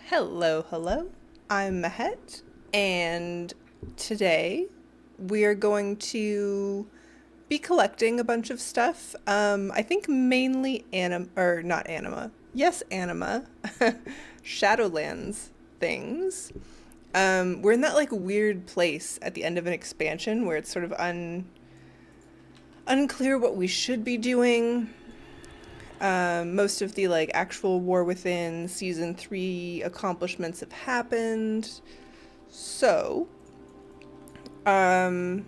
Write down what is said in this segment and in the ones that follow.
Hello, hello. I'm Mahet, and today we are going to be collecting a bunch of stuff. I think mainly or not anima. Yes, anima. Shadowlands things. We're in that like weird place at the end of an expansion where it's sort of unclear what we should be doing. Most of the like actual War Within season 3 accomplishments have happened. So, um,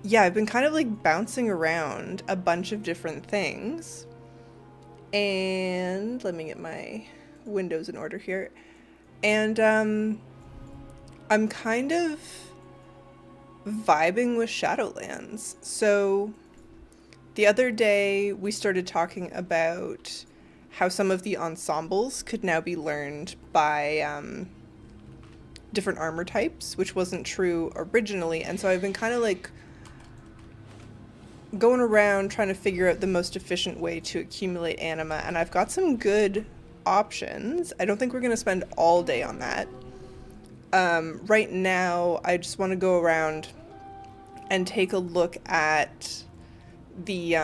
yeah, I've been kind of like bouncing around a bunch of different things. And let me get my windows in order here. And I'm kind of vibing with Shadowlands. So the other day we started talking about how some of the ensembles could now be learned by different armor types, which wasn't true originally. And so I've been kind of like going around trying to figure out the most efficient way to accumulate anima, and I've got some good options. I don't think we're going to spend all day on that. Right now, I just want to go around and take a look at the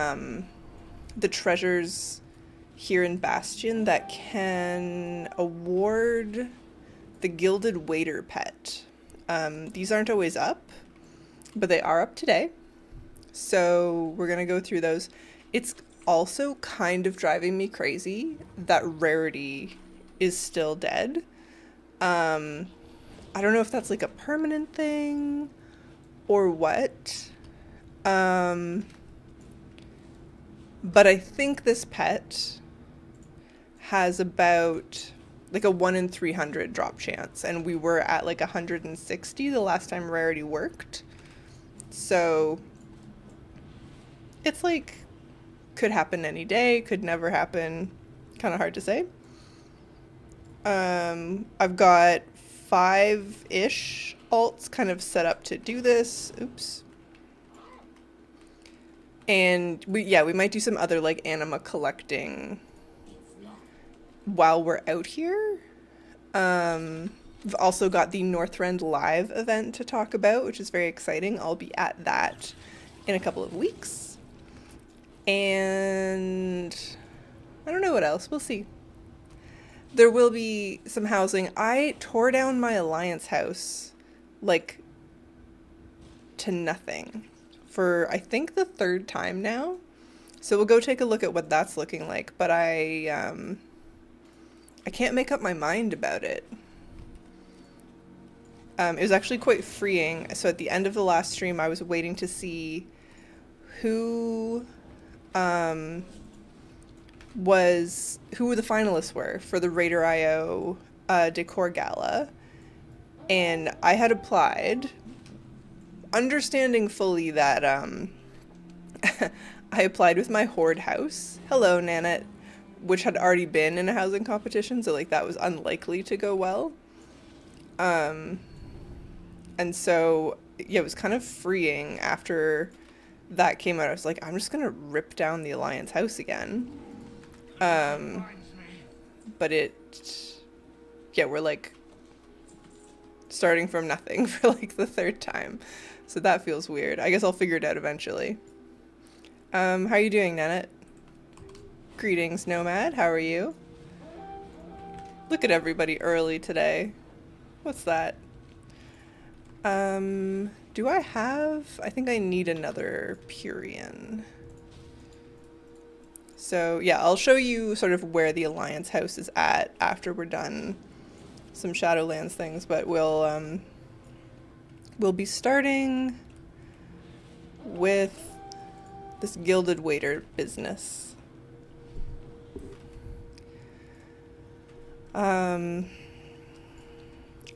treasures here in Bastion that can award the Gilded Waiter pet. These aren't always up, but they are up today. So we're going to go through those. It's also kind of driving me crazy that Rarity is still dead. I don't know if that's like a permanent thing or what. But I think this pet has about like a 1 in 300 drop chance, and we were at like 160 the last time Rarity worked. So it's like could happen any day, could never happen. Kind of hard to say. I've got 5-ish alts kind of set up to do this. Oops. And we might do some other like anima collecting while we're out here. We've also got the Northrend Live event to talk about, which is very exciting. I'll be at that in a couple of weeks. And I don't know what else. We'll see. There will be some housing. I tore down my Alliance house, like, to nothing for, I think, the 3rd time now. So we'll go take a look at what that's looking like. But I can't make up my mind about it. It was actually quite freeing. So at the end of the last stream, I was waiting to see who the finalists were for the Raider.io Decor Gala. And I had applied, understanding fully that I applied with my Horde house. Hello, Nanette. Which had already been in a housing competition, so like that was unlikely to go well. And so yeah, it was kind of freeing after that came out. I was like, I'm just gonna rip down the Alliance house again. But we're like starting from nothing for like the 3rd time. So that feels weird. I guess I'll figure it out eventually. How are you doing, Nanette? Greetings, Nomad. How are you? Look at everybody early today. What's that? Do I have... I think I need another Purian. So, yeah, I'll show you sort of where the Alliance house is at after we're done some Shadowlands things, but we'll be starting with this Gilded Waiter business. I'm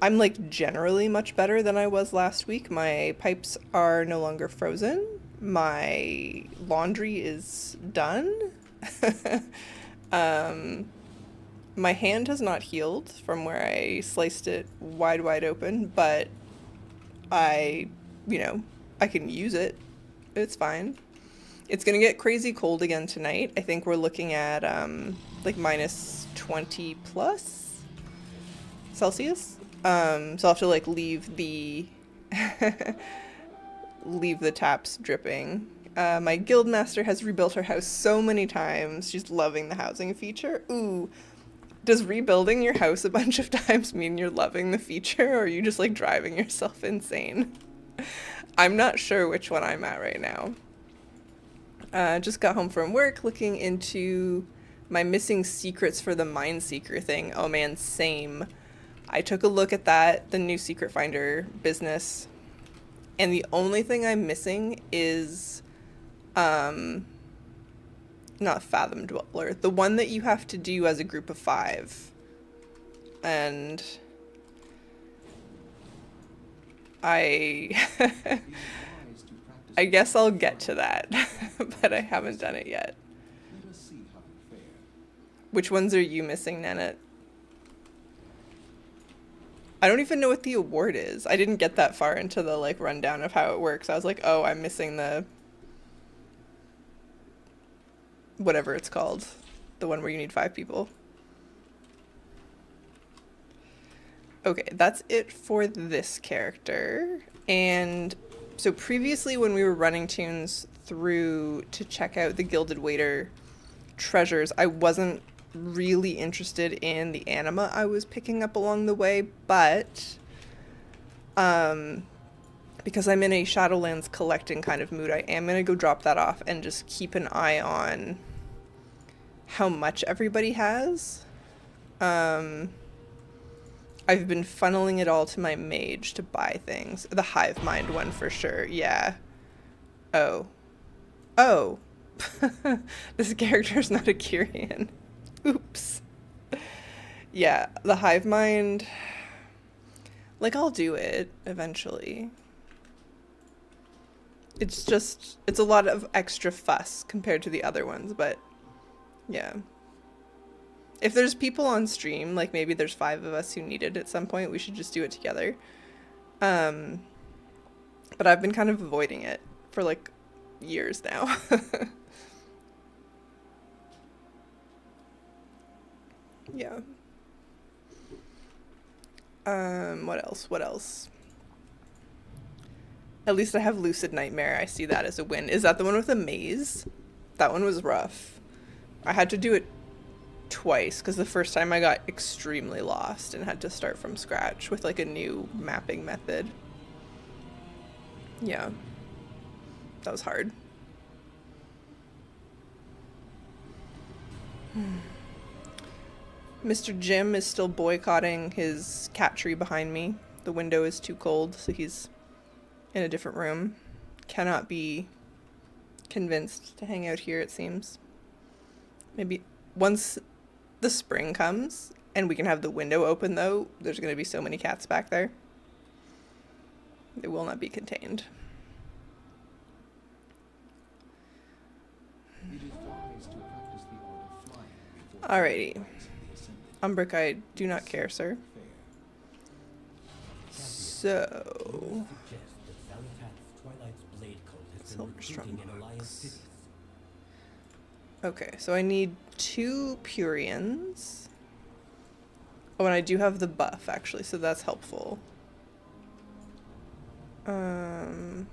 like generally much better than I was last week. My pipes are no longer frozen. My laundry is done. My hand has not healed from where I sliced it wide open, but I can use it. It's fine. It's gonna get crazy cold again tonight. I think we're looking at like minus 20 plus Celsius. So I'll have to like leave the leave the taps dripping. My guild master has rebuilt her house so many times. She's loving the housing feature. Ooh, does rebuilding your house a bunch of times mean you're loving the feature, or are you just like driving yourself insane? I'm not sure which one I'm at right now. Just got home from work looking into my missing secrets for the Mine Seeker thing. Oh man, same. I took a look at that, the new secret finder business, and the only thing I'm missing is not Fathom Dweller, the one that you have to do as a group of 5. And I I guess I'll get to that, but I haven't done it yet. Which ones are you missing, Nanette? I don't even know what the award is. I didn't get that far into the like rundown of how it works. I was like, oh, I'm missing the whatever it's called, the one where you need 5 people. Okay, that's it for this character. And so previously when we were running tunes through to check out the Gilded Waiter treasures, I wasn't really interested in the anima I was picking up along the way, but because I'm in a Shadowlands collecting kind of mood, I am going to go drop that off and just keep an eye on how much everybody has. I've been funneling it all to my mage to buy things. The Hive Mind one for sure, yeah. Oh. Oh. This character's not a Kyrian. Oops. Yeah, the Hive Mind, like, I'll do it eventually. It's just, it's a lot of extra fuss compared to the other ones, but yeah. If there's people on stream, like maybe there's 5 of us who need it at some point, we should just do it together. But I've been kind of avoiding it for like years now. Yeah. What else? What else? At least I have Lucid Nightmare. I see that as a win. Is that the one with the maze? That one was rough. I had to do it twice because the first time I got extremely lost and had to start from scratch with like a new mapping method. Yeah. That was hard. Mr. Jim is still boycotting his cat tree behind me. The window is too cold, so he's in a different room. Cannot be convinced to hang out here, it seems. Maybe once the spring comes and we can have the window open, though, there's going to be so many cats back there. They will not be contained. Alrighty. Umbric, I do not care, sir. So... Okay, so I need 2 Purians. Oh, and I do have the buff, actually, so that's helpful. Oh,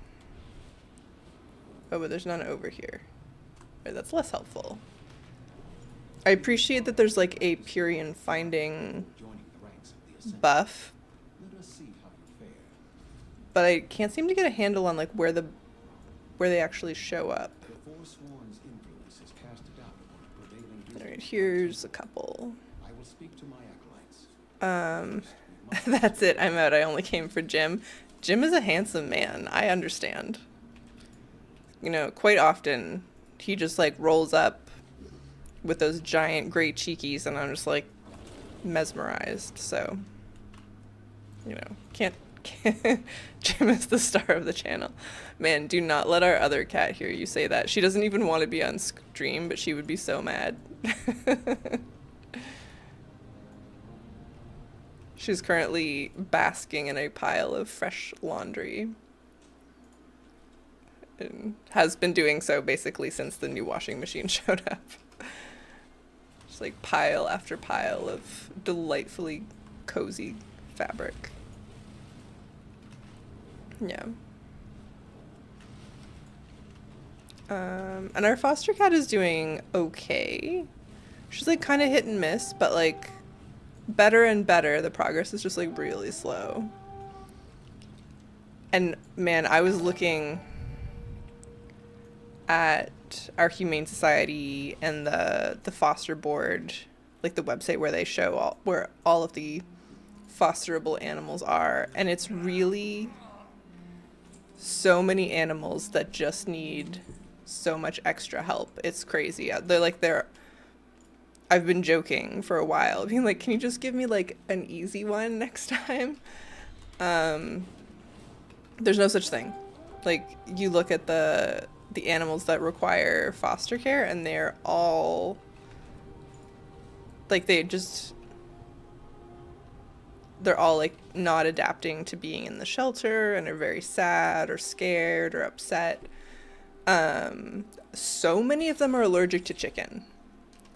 but there's none over here. Right, that's less helpful. I appreciate that there's like a Purian finding buff, but I can't seem to get a handle on like where they actually show up. Alright, here's a couple. That's it, I'm out. I only came for Jim. Jim is a handsome man, I understand. You know, quite often he just like rolls up with those giant gray cheekies and I'm just like mesmerized, so you know, can't Jim is the star of the channel. Man, do not let our other cat hear you say that. She doesn't even want to be on stream, but she would be so mad. She's currently basking in a pile of fresh laundry. and has been doing so basically since the new washing machine showed up. Just like pile after pile of delightfully cozy fabric. Yeah. And our foster cat is doing okay. She's like kind of hit and miss, but like better and better. The progress is just like really slow. And man, I was looking at our Humane Society and the foster board, like the website where they show where all of the fosterable animals are, and it's really so many animals that just need so much extra help. It's crazy. I've been joking for a while, being like, can you just give me like an easy one next time? There's no such thing. Like, you look at the animals that require foster care, and they're all like, they're all like not adapting to being in the shelter and are very sad or scared or upset. So many of them are allergic to chicken.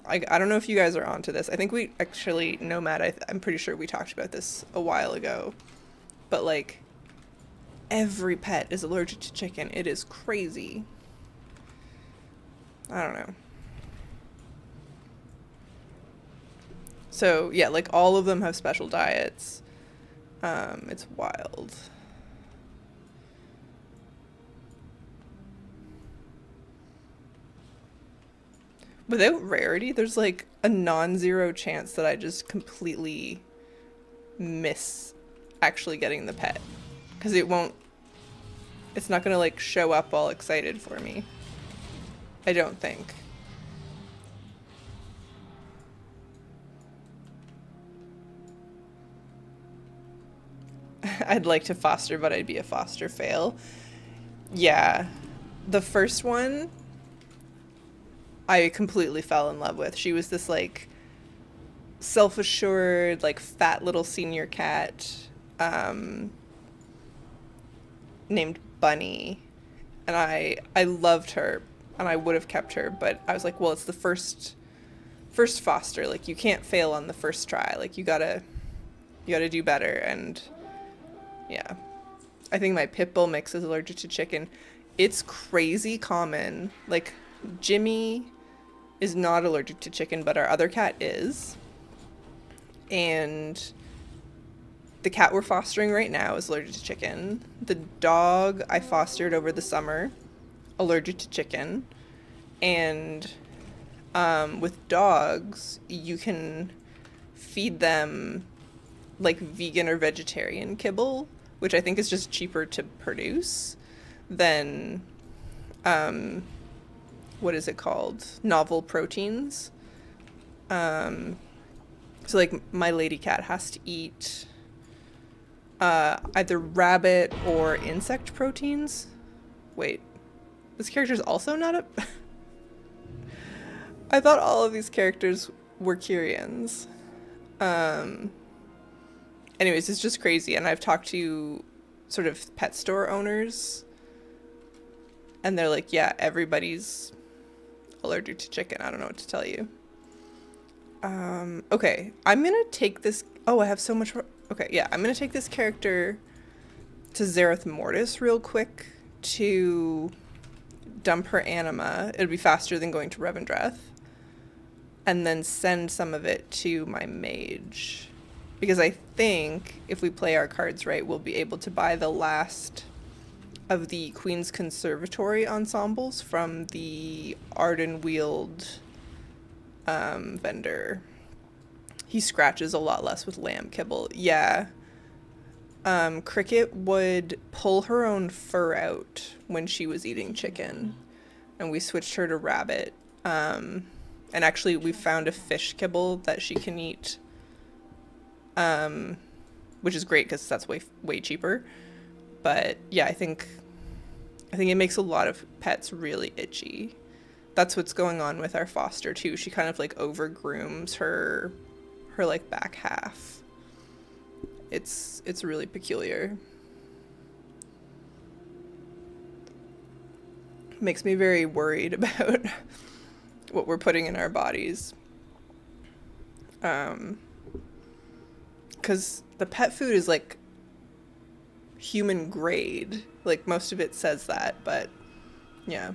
I don't know if you guys are onto this. I think we actually, Nomad, I'm pretty sure we talked about this a while ago. But like, every pet is allergic to chicken. It is crazy. I don't know. So yeah, like all of them have special diets. It's wild. Without rarity, there's like a non-zero chance that I just completely miss actually getting the pet. Because it's not gonna like show up all excited for me. I don't think. I'd like to foster, but I'd be a foster fail. Yeah. The first one, I completely fell in love with. She was this like self-assured, like fat little senior cat, named Bunny. And I loved her, and I would have kept her, but I was like, well, it's the first foster. Like, you can't fail on the first try. Like, you gotta do better. And yeah, I think my pit bull mix is allergic to chicken. It's crazy common. Like, Jimmy is not allergic to chicken, but our other cat is. And the cat we're fostering right now is allergic to chicken. The dog I fostered over the summer, allergic to chicken. And with dogs, you can feed them like vegan or vegetarian kibble, which I think is just cheaper to produce than what is it called? Novel proteins. So like my lady cat has to eat either rabbit or insect proteins. Wait, this character's also not a... I thought all of these characters were Kyrians. Anyways, it's just crazy. And I've talked to sort of pet store owners, and they're like, yeah, everybody's allergic to chicken. I don't know what to tell you. Okay, I'm gonna take this... Oh, I have so much more... Okay, yeah, I'm gonna take this character to Zareth Mortis real quick to dump her anima. It'll be faster than going to Revendreth. And then send some of it to my mage. Because I think if we play our cards right, we'll be able to buy the last of the Queen's Conservatory ensembles from the Ardenweald vendor. He scratches a lot less with lamb kibble. Yeah. Cricket would pull her own fur out when she was eating chicken. And we switched her to rabbit. And actually we found a fish kibble that she can eat. Which is great because that's way cheaper. But yeah, I think it makes a lot of pets really itchy. That's what's going on with our foster too. She kind of like over grooms her like back half. It's really peculiar. makes me very worried about what we're putting in our bodies. Because the pet food is like human grade. Like most of it says that, but yeah.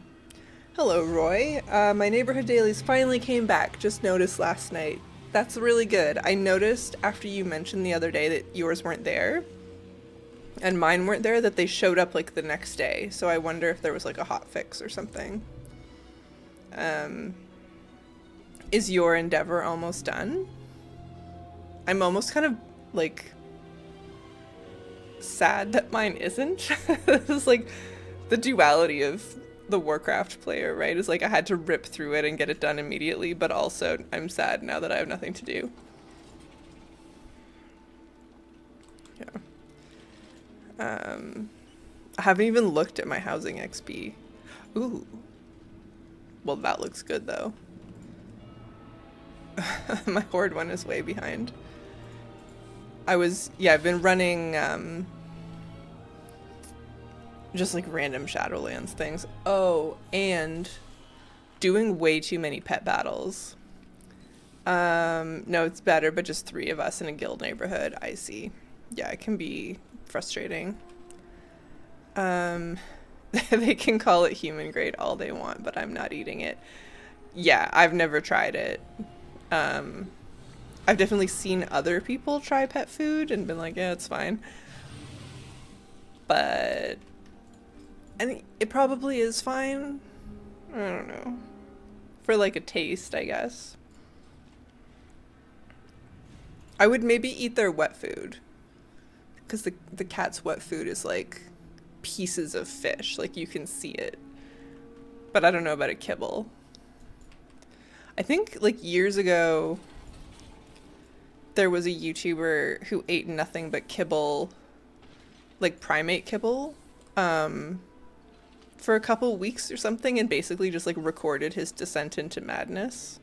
Hello, Roy. My neighborhood dailies finally came back. Just noticed last night. That's really good. I noticed after you mentioned the other day that yours weren't there and mine weren't there, that they showed up like the next day. So I wonder if there was like a hot fix or something. Is your endeavor almost done? I'm almost kind of like sad that mine isn't. This is like the duality of the Warcraft player, right? Is like I had to rip through it and get it done immediately, but also I'm sad now that I have nothing to do. Yeah. I haven't even looked at my housing XP. Ooh. Well, that looks good though. My horde one is way behind. I've been running just like random Shadowlands things. Oh, and doing way too many pet battles. No, it's better, but just 3 of us in a guild neighborhood. I see. Yeah, it can be frustrating. They can call it human grade all they want, but I'm not eating it. Yeah, I've never tried it. I've definitely seen other people try pet food and been like, yeah, it's fine. But I think it probably is fine. I don't know. For like a taste, I guess. I would maybe eat their wet food. Because the cat's wet food is like pieces of fish. Like you can see it. But I don't know about a kibble. I think like years ago there was a YouTuber who ate nothing but kibble, like primate kibble, for a couple weeks or something, and basically just like recorded his descent into madness.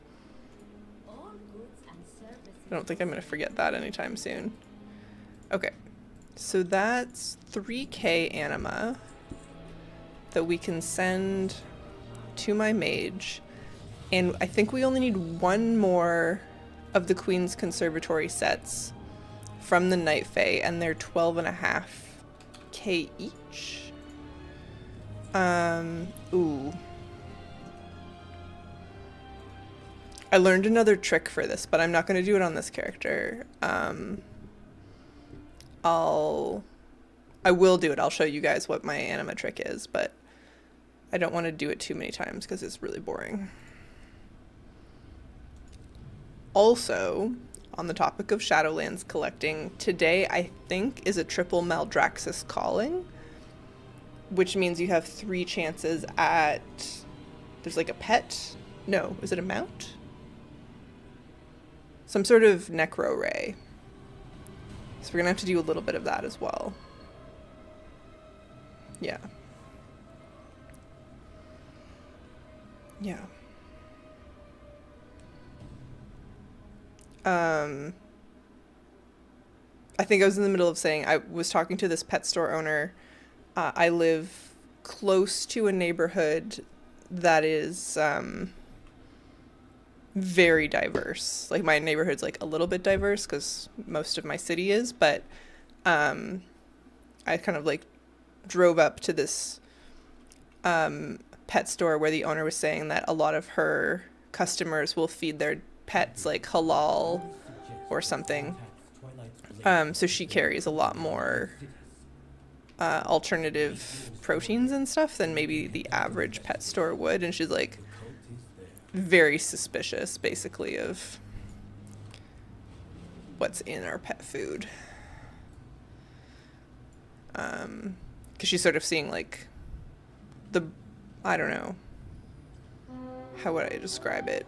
I don't think I'm gonna forget that anytime soon. Okay, so that's 3k anima that we can send to my mage, and I think we only need 1 more of the Queen's Conservatory sets from the Night Fae, and they're 12.5k each. Ooh. I learned another trick for this, but I'm not going to do it on this character. I will do it. I'll show you guys what my anima trick is, but I don't want to do it too many times because it's really boring. Also, on the topic of Shadowlands collecting, today I think is a triple Maldraxxus calling, which means you have 3 chances at... There's like a pet? No, is it a mount? Some sort of necro ray. So we're gonna have to do a little bit of that as well. Yeah. Yeah. I think I was in the middle of saying, I was talking to this pet store owner. I live close to a neighborhood that is very diverse. Like my neighborhood's like a little bit diverse because most of my city is, but I kind of like drove up to this pet store where the owner was saying that a lot of her customers will feed their pets like halal or something. So she carries a lot more alternative proteins and stuff than maybe the average pet store would, and she's like very suspicious basically of what's in our pet food. Because she's sort of seeing like I don't know, how would I describe it?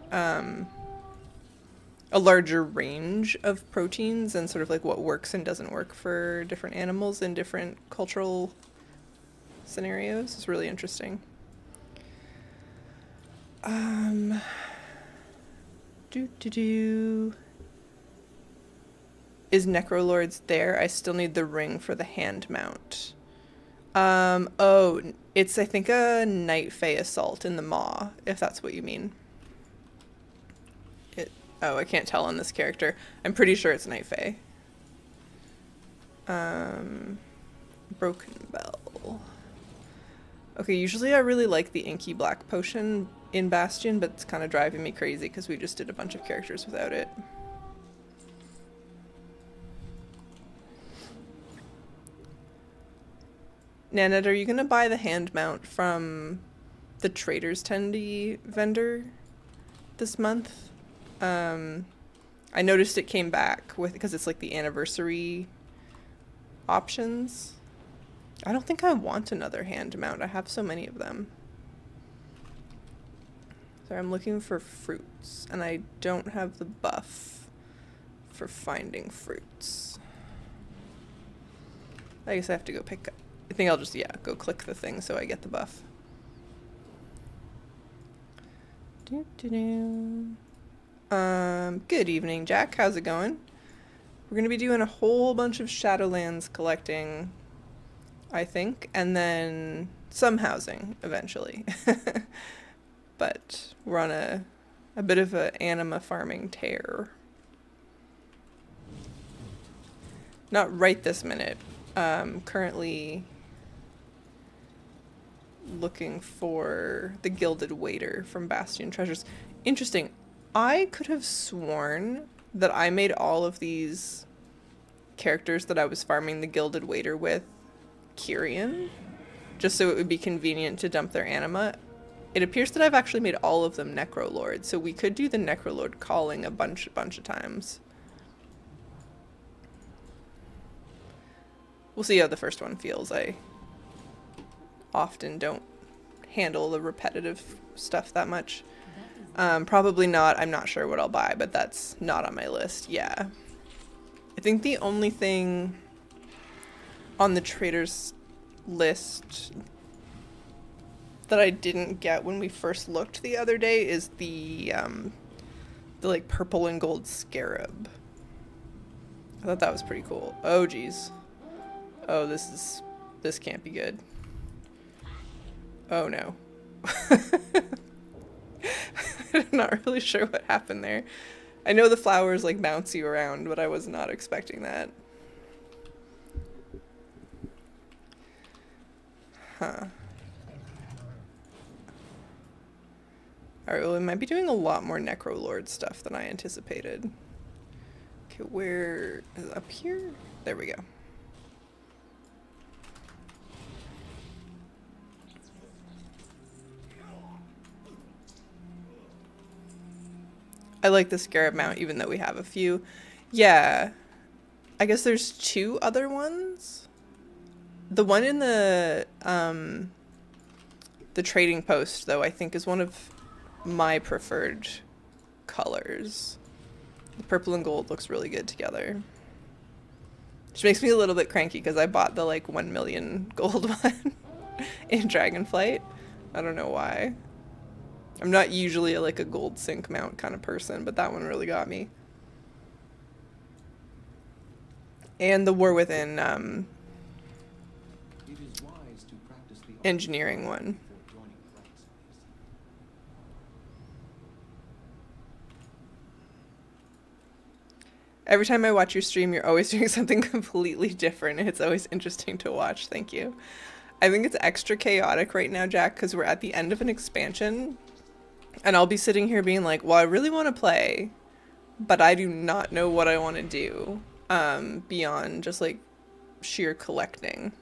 A larger range of proteins and sort of like what works and doesn't work for different animals in different cultural scenarios. It's really interesting. Is Necrolords there? I still need the ring for the hand mount. Oh, it's I think a Night Fae assault in the Maw, if that's what you mean. It. Oh, I can't tell on this character. I'm pretty sure it's Night Fae. Broken Bell. Okay, usually I really like the Inky Black Potion in Bastion, but it's kind of driving me crazy because we just did a bunch of characters without it. Nanette, are you gonna buy the hand mount from the Trader's Tendy vendor this month? I noticed it came back with because it's like the anniversary options. I don't think I want another hand mount. I have so many of them. So I'm looking for fruits, and I don't have the buff for finding fruits. I guess I have to go pick up. I think I'll just, yeah, go click the thing so I get the buff. Good evening, Jack. How's it going? We're going to be doing a whole bunch of Shadowlands collecting, I think, and then some housing eventually. But we're on a bit of an anima farming tear. Not right this minute. Currently looking for the Gilded Waiter from Bastion Treasures. Interesting. I could have sworn that I made all of these characters that I was farming the Gilded Waiter with Kyrian, just so it would be convenient to dump their anima. It appears that I've actually made all of them Necrolord, so we could do the Necrolord calling a bunch of times. We'll see how the first one feels. I often don't handle the repetitive stuff that much. Probably not. I'm not sure what I'll buy, but that's not on my list. Yeah. I think the only thing on the trader's list that I didn't get when we first looked the other day is the like purple and gold scarab. I thought that was pretty cool. Oh geez. Oh, this can't be good. Oh no. I'm not really sure what happened there. I know the flowers like bounce you around, but I was not expecting that. Huh. Alright, well, we might be doing a lot more Necrolord stuff than I anticipated. Okay, where is it? Up here? There we go. I like the scarab mount, even though we have a few. Yeah. I guess there's two other ones. The one in the trading post, though, I think is one of my preferred colors. The purple and gold looks really good together. Which makes me a little bit cranky because I bought the like 1 million gold one in Dragonflight. I don't know why. I'm not usually like a gold sync mount kind of person, but that one really got me. And the War Within engineering one. Every time I watch your stream, you're always doing something completely different. It's always interesting to watch. Thank you. I think it's extra chaotic right now, Jack, because we're at the end of an expansion. And I'll be sitting here being like, well, I really want to play, but I do not know what I want to do beyond just like sheer collecting.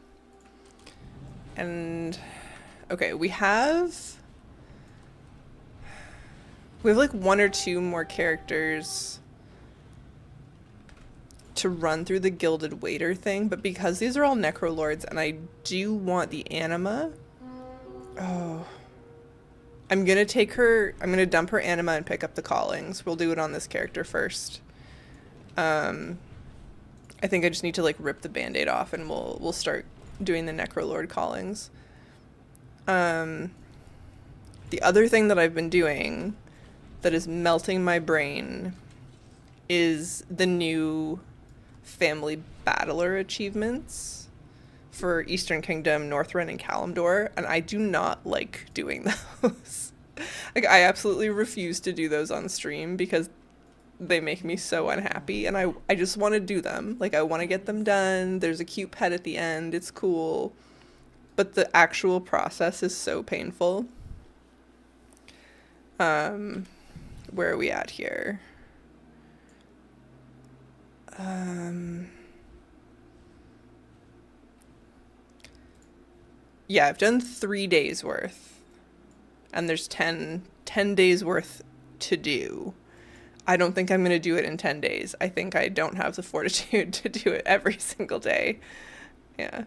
And okay, we have like 1 or 2 more characters to run through the Gilded Waiter thing, but because these are all Necrolords and I do want the anima, oh, I'm gonna dump her anima and pick up the callings. We'll do it on this character first. I think I just need to like rip the band-aid off and we'll start doing the Necrolord callings. The other thing that I've been doing that is melting my brain is the new family battler achievements. for Eastern Kingdom, Northrend, and Kalimdor, and I do not like doing those. Like, I absolutely refuse to do those on stream because they make me so unhappy, and I just want to do them. Like, I want to get them done. There's a cute pet at the end. It's cool. But the actual process is so painful. Where are we at here? Yeah, I've done 3 days worth, and there's 10 days worth to do. I don't think I'm going to do it in 10 days. I think I don't have the fortitude to do it every single day. Yeah.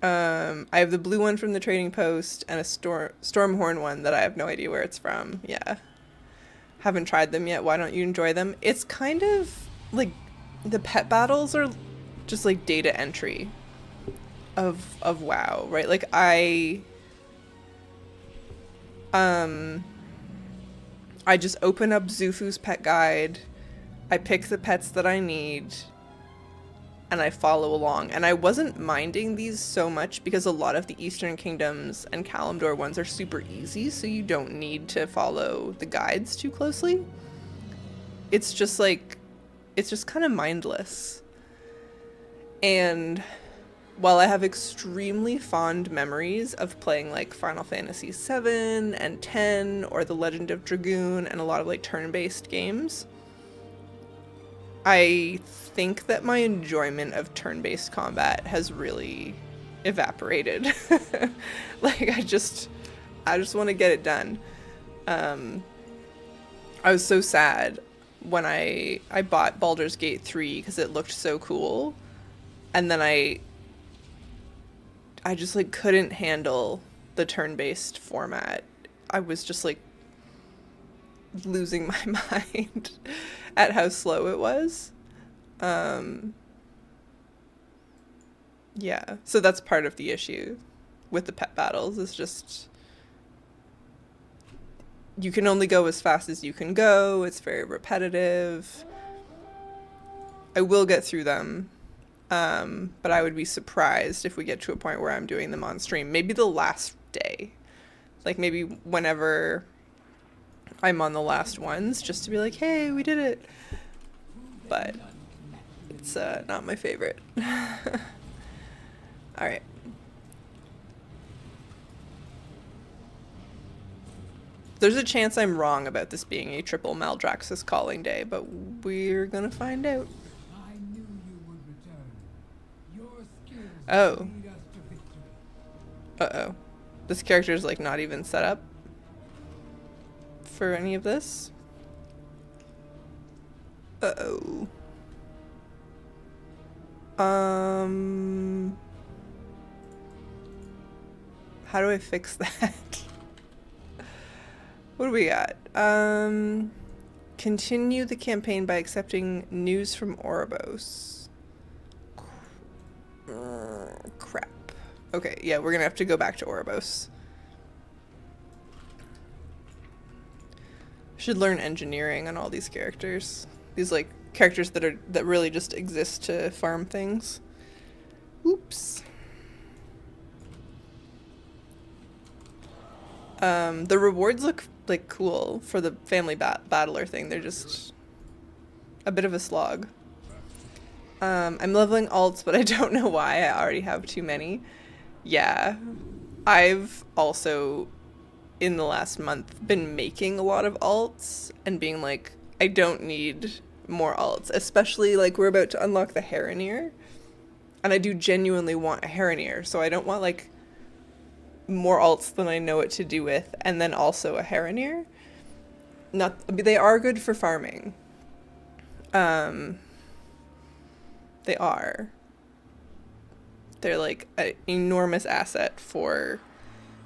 I have the blue one from the trading post and a Stormhorn one that I have no idea where it's from. Yeah. Haven't tried them yet. Why don't you enjoy them? It's kind of like the pet battles are just like data entry of WoW, right? Like I just open up Zufu's pet guide, I pick the pets that I need, and I follow along. And I wasn't minding these so much because a lot of the Eastern Kingdoms and Kalimdor ones are super easy, so you don't need to follow the guides too closely. It's just like, it's just kind of mindless. And while I have extremely fond memories of playing like Final Fantasy VII and 10 or The Legend of Dragoon and a lot of like turn-based games, I think that my enjoyment of turn-based combat has really evaporated. Like I just want to get it done. I was so sad when I bought Baldur's Gate 3 because it looked so cool, and then I just like couldn't handle the turn-based format. I was just like losing my mind at how slow it was. Yeah, so that's part of the issue with the pet battles, is just you can only go as fast as you can go. It's very repetitive. I will get through them. But I would be surprised if we get to a point where I'm doing them on stream. Maybe the last day. Like maybe whenever I'm on the last ones, just to be like, hey, we did it. But it's not my favorite. Alright. There's a chance I'm wrong about this being a triple Maldraxxus calling day, but we're gonna find out. Oh. Uh-oh. This character's like not even set up for any of this. Uh-oh. How do I fix that? What do we got? Continue the campaign by accepting news from Oribos. Crap. Okay, yeah, we're gonna have to go back to Oribos. Should learn engineering on all these characters. These like characters that really just exist to farm things. Oops. The rewards look like cool for the family battler thing. They're just a bit of a slog. I'm leveling alts, but I don't know why. I already have too many. Yeah. I've also, in the last month, been making a lot of alts and being like, I don't need more alts. Especially, like, we're about to unlock the Harroneer. And I do genuinely want a Harroneer, so I don't want, like, more alts than I know what to do with, and then also a Harroneer. They are good for farming. They are. They're like an enormous asset for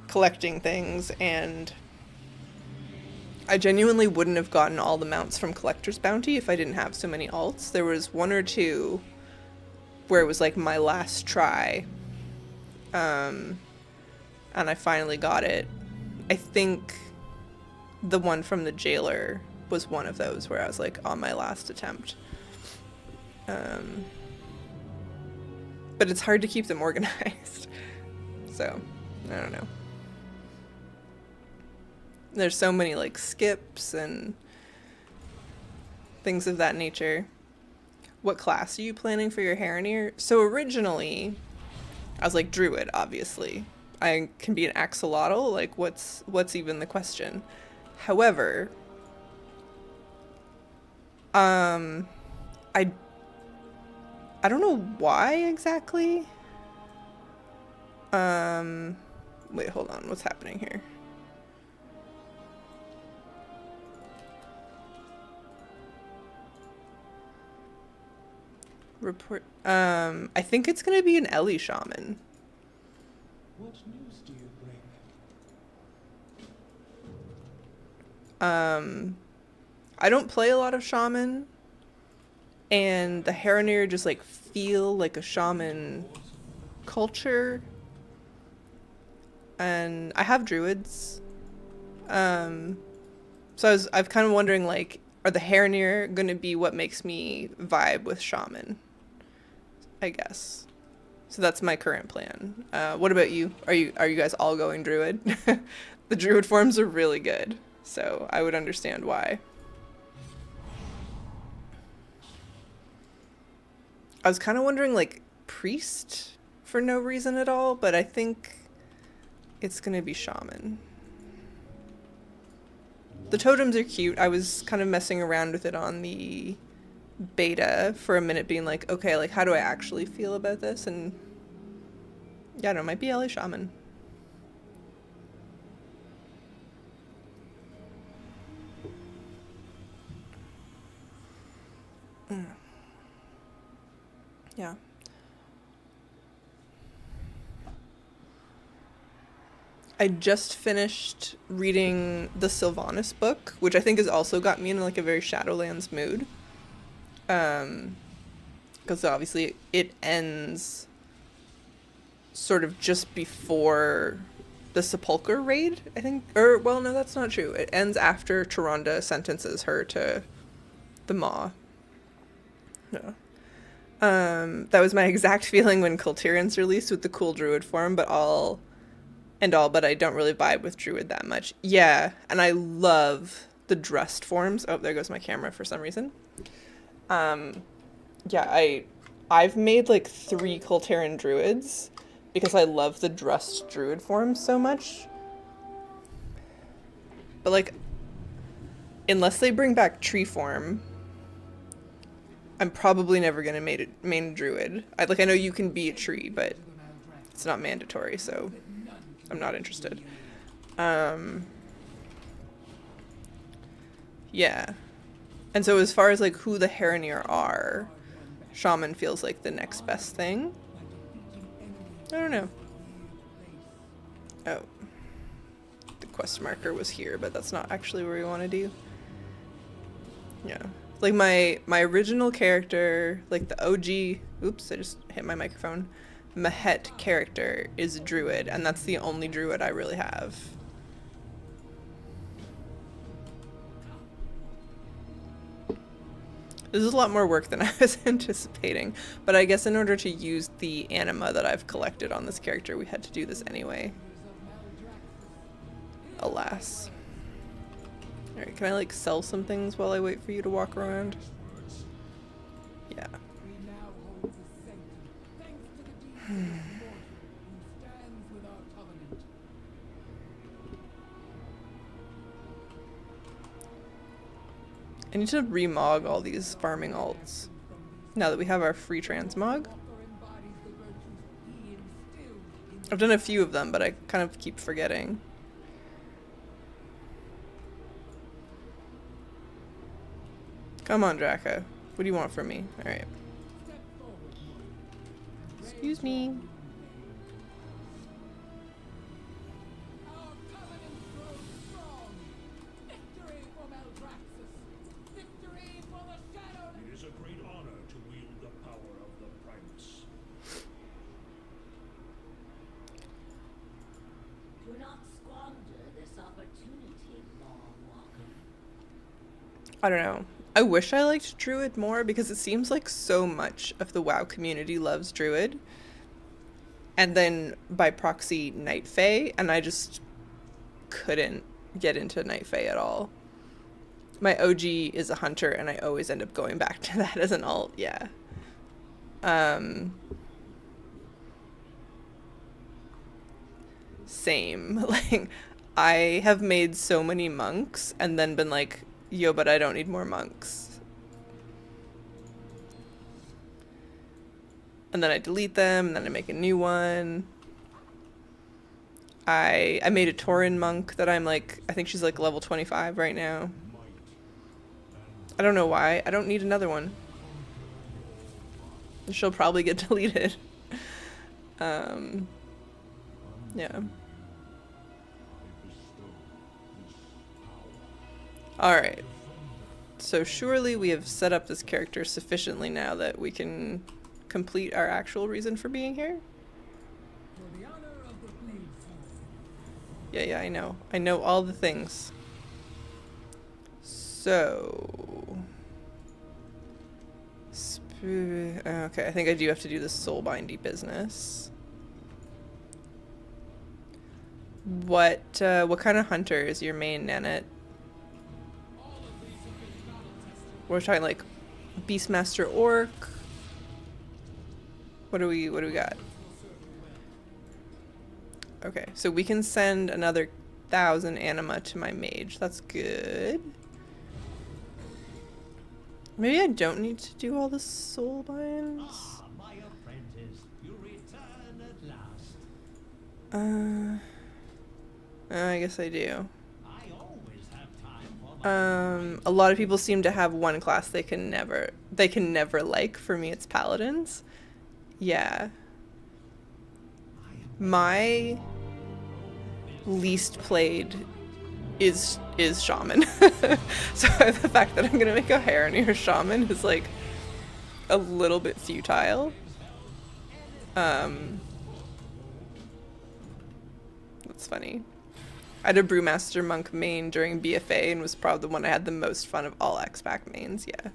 collecting things, and I genuinely wouldn't have gotten all the mounts from Collector's Bounty if I didn't have so many alts. There was one or two where it was like my last try, and I finally got it. I think the one from the Jailer was one of those where I was like on my last attempt. But it's hard to keep them organized. So, I don't know. There's so many like skips and things of that nature. What class are you planning for your Harrenir? So originally, I was like druid, obviously. I can be an axolotl, like what's even the question? However, I don't know why exactly. Wait, hold on. What's happening here? Report. I think it's gonna be an Ellie shaman. What news do you bring? I don't play a lot of shaman, and the Harrenir just like feel like a shaman culture. And I have druids. So I've kind of wondering like, are the Harrenir gonna be what makes me vibe with shaman? I guess. So that's my current plan. What about you? Are you guys all going druid? The druid forms are really good, so I would understand why. I was kind of wondering like priest for no reason at all, but I think it's gonna be shaman. The totems are cute. I was kind of messing around with it on the beta for a minute, being like, okay, like how do I actually feel about this? And yeah, no, it might be LA shaman. Yeah. I just finished reading the Sylvanas book, which I think has also got me in like a very Shadowlands mood. Because obviously it ends sort of just before the Sepulchre raid, I think. Or, well, no, that's not true. It ends after Tyrande sentences her to the Maw. No. That was my exact feeling when Kultiran's released with the cool druid form, but but I don't really vibe with druid that much. Yeah, and I love the dressed forms. Oh, there goes my camera for some reason. Yeah, I've made like 3 Kultiran druids because I love the dressed druid forms so much. But like, unless they bring back tree form, I'm probably never gonna main a druid. I know you can be a tree, but it's not mandatory, so I'm not interested. Yeah. And so as far as like who the Harrenir are, shaman feels like the next best thing. I don't know. Oh. The quest marker was here, but that's not actually where we want to do. Yeah. Like my original character, like the OG, oops, I just hit my microphone. Mahet character is a druid, and that's the only druid I really have. This is a lot more work than I was anticipating, but I guess in order to use the anima that I've collected on this character, we had to do this anyway. Alas. Alright, can I like sell some things while I wait for you to walk around? Yeah. I need to remog all these farming alts now that we have our free transmog. I've done a few of them, but I kind of keep forgetting. Come on, Draka. What do you want from me? Alright. Excuse me. I don't know. I wish I liked Druid more because it seems like so much of the WoW community loves Druid. and then by proxy Night Fae, and I just couldn't get into Night Fae at all. My OG is a hunter, and I always end up going back to that as an alt. Yeah. Same. Like, I have made so many monks and then been like, yo, but I don't need more monks. And then I delete them, and then I make a new one. I made a Tauren monk that I'm like, I think she's like level 25 right now. I don't know why. I don't need another one. She'll probably get deleted. Yeah. Alright. So surely we have set up this character sufficiently now that we can complete our actual reason for being here? Yeah, I know. I know all the things. So... okay, I think I do have to do the soulbindy business. What kind of hunter is your main Nanette? We're talking like Beastmaster Orc. What do we got? Okay, so we can send another 1,000 anima to my mage. That's good. Maybe I don't need to do all the soul binds. My apprentice, you return at last. I guess I do. I always have time for A lot of people seem to have one class they can never like. For me, it's paladins. Yeah. My least played is shaman. So the fact that I'm gonna make a Haranir shaman is like a little bit futile. That's funny. I had a Brewmaster monk main during BFA and was probably the one I had the most fun of all X-pac mains. Yeah.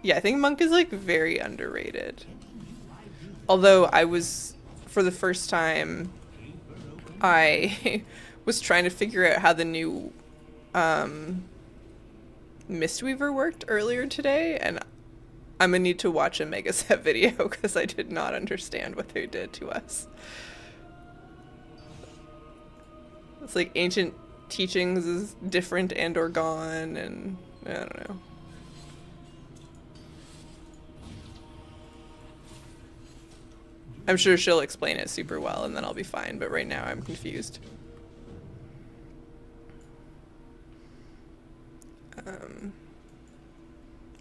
Yeah, I think monk is like very underrated. Although I was, for the first time, I was trying to figure out how the new Mistweaver worked earlier today, and I'm gonna need to watch a Mega Set video because I did not understand what they did to us. It's like ancient teachings is different and or gone, and I don't know. I'm sure she'll explain it super well and then I'll be fine, but right now I'm confused.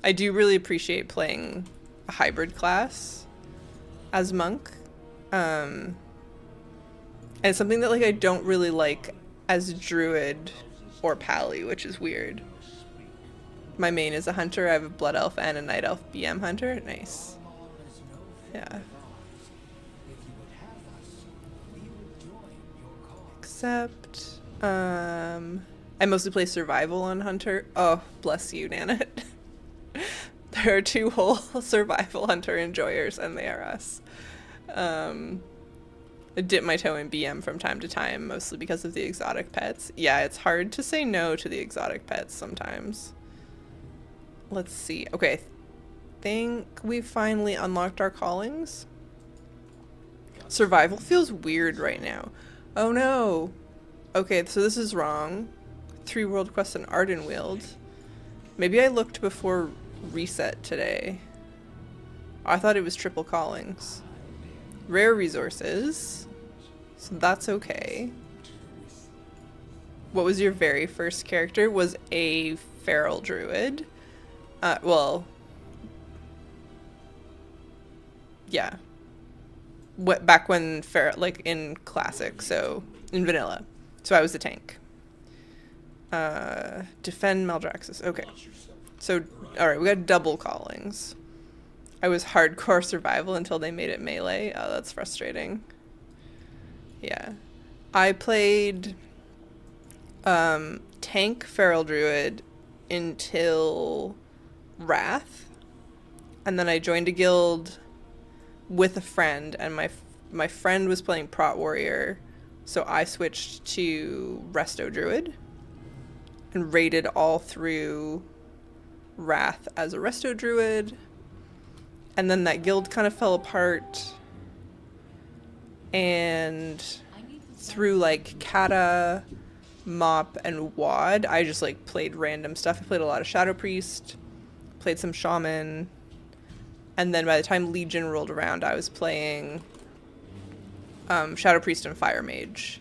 I do really appreciate playing a hybrid class as monk. And it's something that like I don't really like as druid or pally, which is weird. My main is a hunter. I have a blood elf and a night elf BM hunter. Nice. Yeah. Except, I mostly play survival on hunter. Oh, bless you, Nanette. There are two whole survival hunter enjoyers, and they are us. I dip my toe in BM from time to time, mostly because of the exotic pets. Yeah, it's hard to say no to the exotic pets sometimes. Let's see. Okay, I think we finally unlocked our callings. Survival feels weird right now. Oh no. Okay, so this is wrong. 3 world quests and Ardenweald. Maybe I looked before reset today. I thought it was triple callings. Rare resources. So that's okay. What was your very first character? Was a feral druid. Well, yeah. What back when like in classic, so in vanilla. So I was the tank. Defend Maldraxxus. Okay. So alright, we got double callings. I was hardcore survival until they made it melee. Oh, that's frustrating. Yeah. I played tank feral druid until Wrath. And then I joined a guild with a friend, and my friend was playing Prot Warrior, so I switched to Resto Druid and raided all through Wrath as a Resto Druid, and then that guild kind of fell apart, and through like Kata, Mop, and Wad, I just like played random stuff. I played a lot of Shadow Priest, played some Shaman, and then by the time Legion rolled around, I was playing Shadow Priest and Fire Mage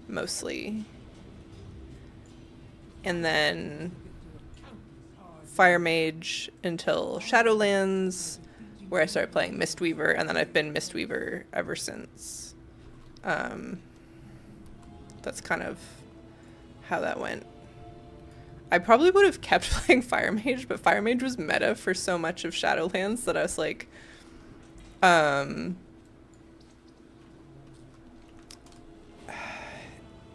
mostly. And then Fire Mage until Shadowlands, where I started playing Mistweaver, and then I've been Mistweaver ever since. That's kind of how that went. I probably would have kept playing Fire Mage, but Fire Mage was meta for so much of Shadowlands that I was like,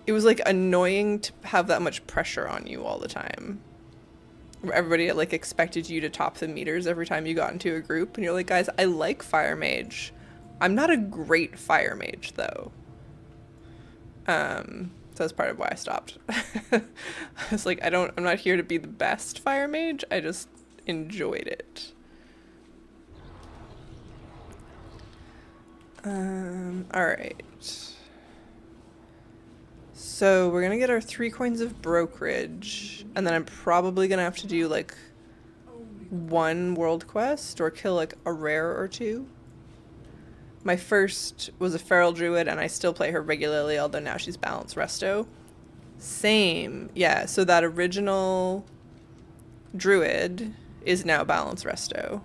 it was like annoying to have that much pressure on you all the time. Where everybody like expected you to top the meters every time you got into a group, and you're like, guys, I like Fire Mage. I'm not a great Fire Mage though. So that's part of why I stopped. I was like, I'm not here to be the best Fire Mage. I just enjoyed it. Alright. So we're gonna get our 3 coins of brokerage, and then I'm probably gonna have to do like 1 world quest or kill like a rare or 2. My first was a Feral Druid, and I still play her regularly, although now she's Balanced Resto. Same. Yeah, so that original Druid is now Balanced Resto.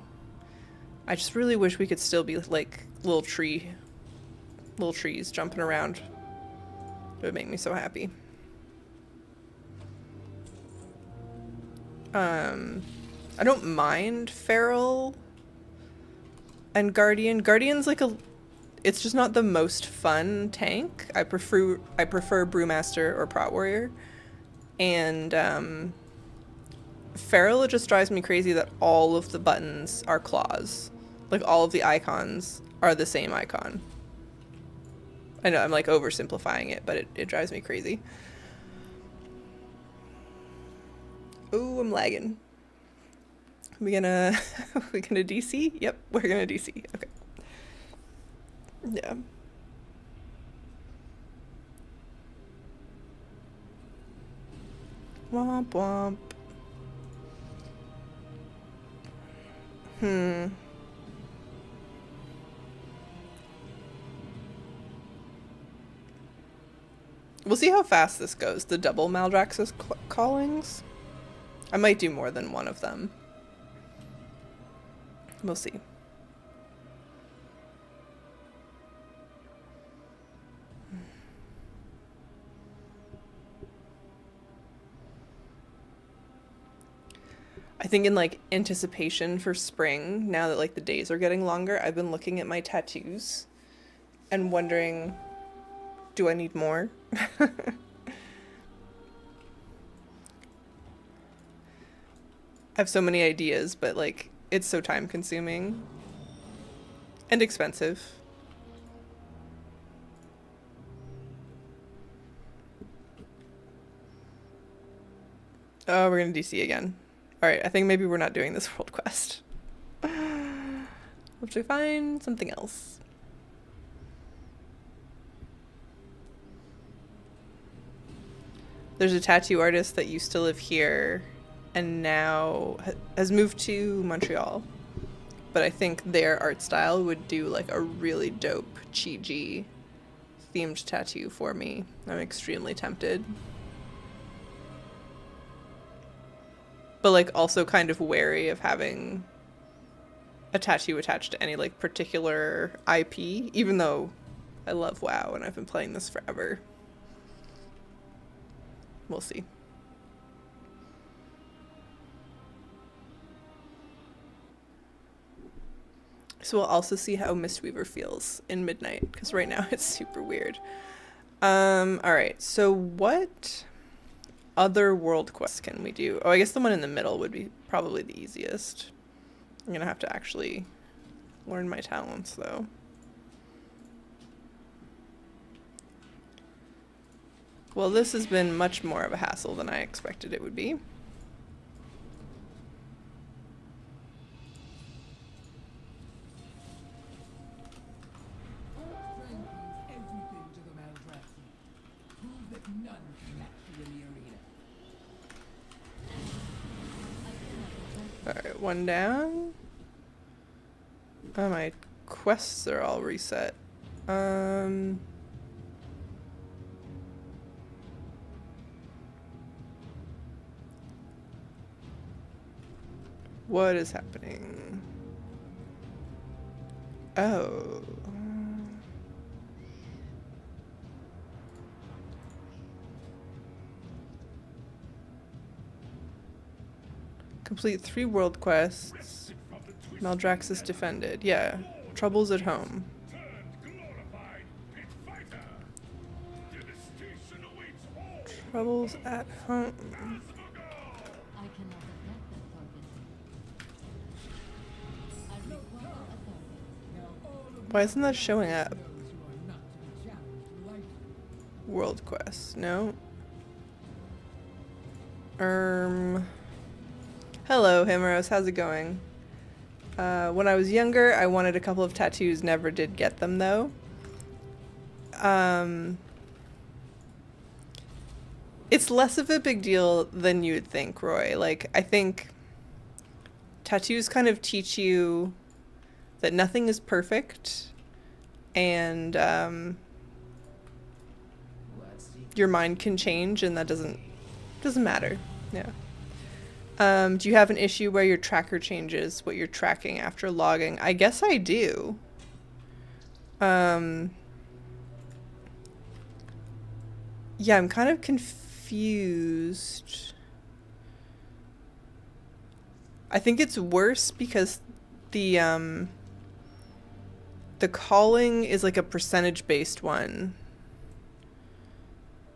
I just really wish we could still be like little trees jumping around. It would make me so happy. I don't mind Feral and Guardian. Guardian's like it's just not the most fun tank. I prefer Brewmaster or Prot Warrior. And Feral, it just drives me crazy that all of the buttons are claws. Like all of the icons are the same icon. I know I'm like oversimplifying it, but it drives me crazy. Ooh, I'm lagging. We gonna DC? Yep, we're gonna DC. Okay. Yeah. Womp womp. We'll see how fast this goes. The double Maldraxxus callings. I might do more than one of them. We'll see. I think in like anticipation for spring, now that like the days are getting longer, I've been looking at my tattoos and wondering, do I need more? I have so many ideas, but like it's so time consuming and expensive. Oh, we're gonna DC again. Alright, I think maybe we're not doing this world quest. We'll have to find something else. There's a tattoo artist that used to live here and now has moved to Montreal. But I think their art style would do like a really dope Chi-Ji themed tattoo for me. I'm extremely tempted. But like also kind of wary of having a tattoo attached to any like particular IP, even though I love WoW and I've been playing this forever. We'll see. So we'll also see how Mistweaver feels in Midnight, because right now it's super weird. Alright, so what other world quests can we do? Oh, I guess the one in the middle would be probably the easiest. I'm gonna have to actually learn my talents, though. Well, this has been much more of a hassle than I expected it would be. Alright, one down. Oh, my quests are all reset. What is happening? Oh. Complete 3 world quests. Maldraxxus defended. Yeah. Troubles at home. Troubles at home. Why isn't that showing up? World quest. No. Hello, Himros. How's it going? When I was younger, I wanted a couple of tattoos. Never did get them, though. It's less of a big deal than you would think, Roy. Like, I think tattoos kind of teach you that nothing is perfect, and your mind can change, and that doesn't matter. Yeah. Do you have an issue where your tracker changes what you're tracking after logging? I guess I do. Yeah, I'm kind of confused. I think it's worse because the calling is like a percentage-based one.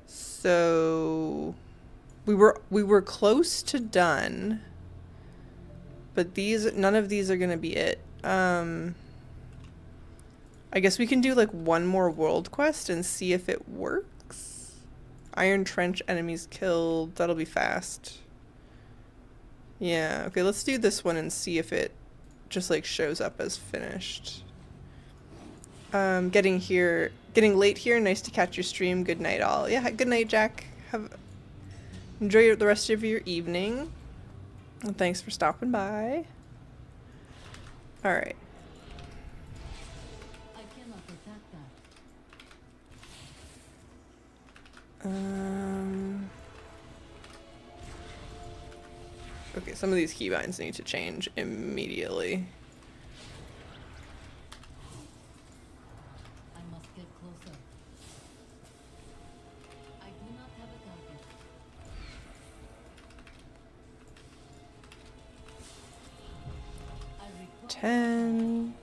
So we were close to done, but none of these are gonna be it. I guess we can do like one more world quest and see if it works. Iron Trench enemies killed. That'll be fast. Yeah, okay, let's do this one and see if it just like shows up as finished. Getting late here. Nice to catch your stream. Good night, all. Yeah, good night, Jack. Enjoy the rest of your evening. And thanks for stopping by. All right. I cannot attack that. Okay, some of these keybinds need to change immediately. I must get closer. I do not have a target. 10.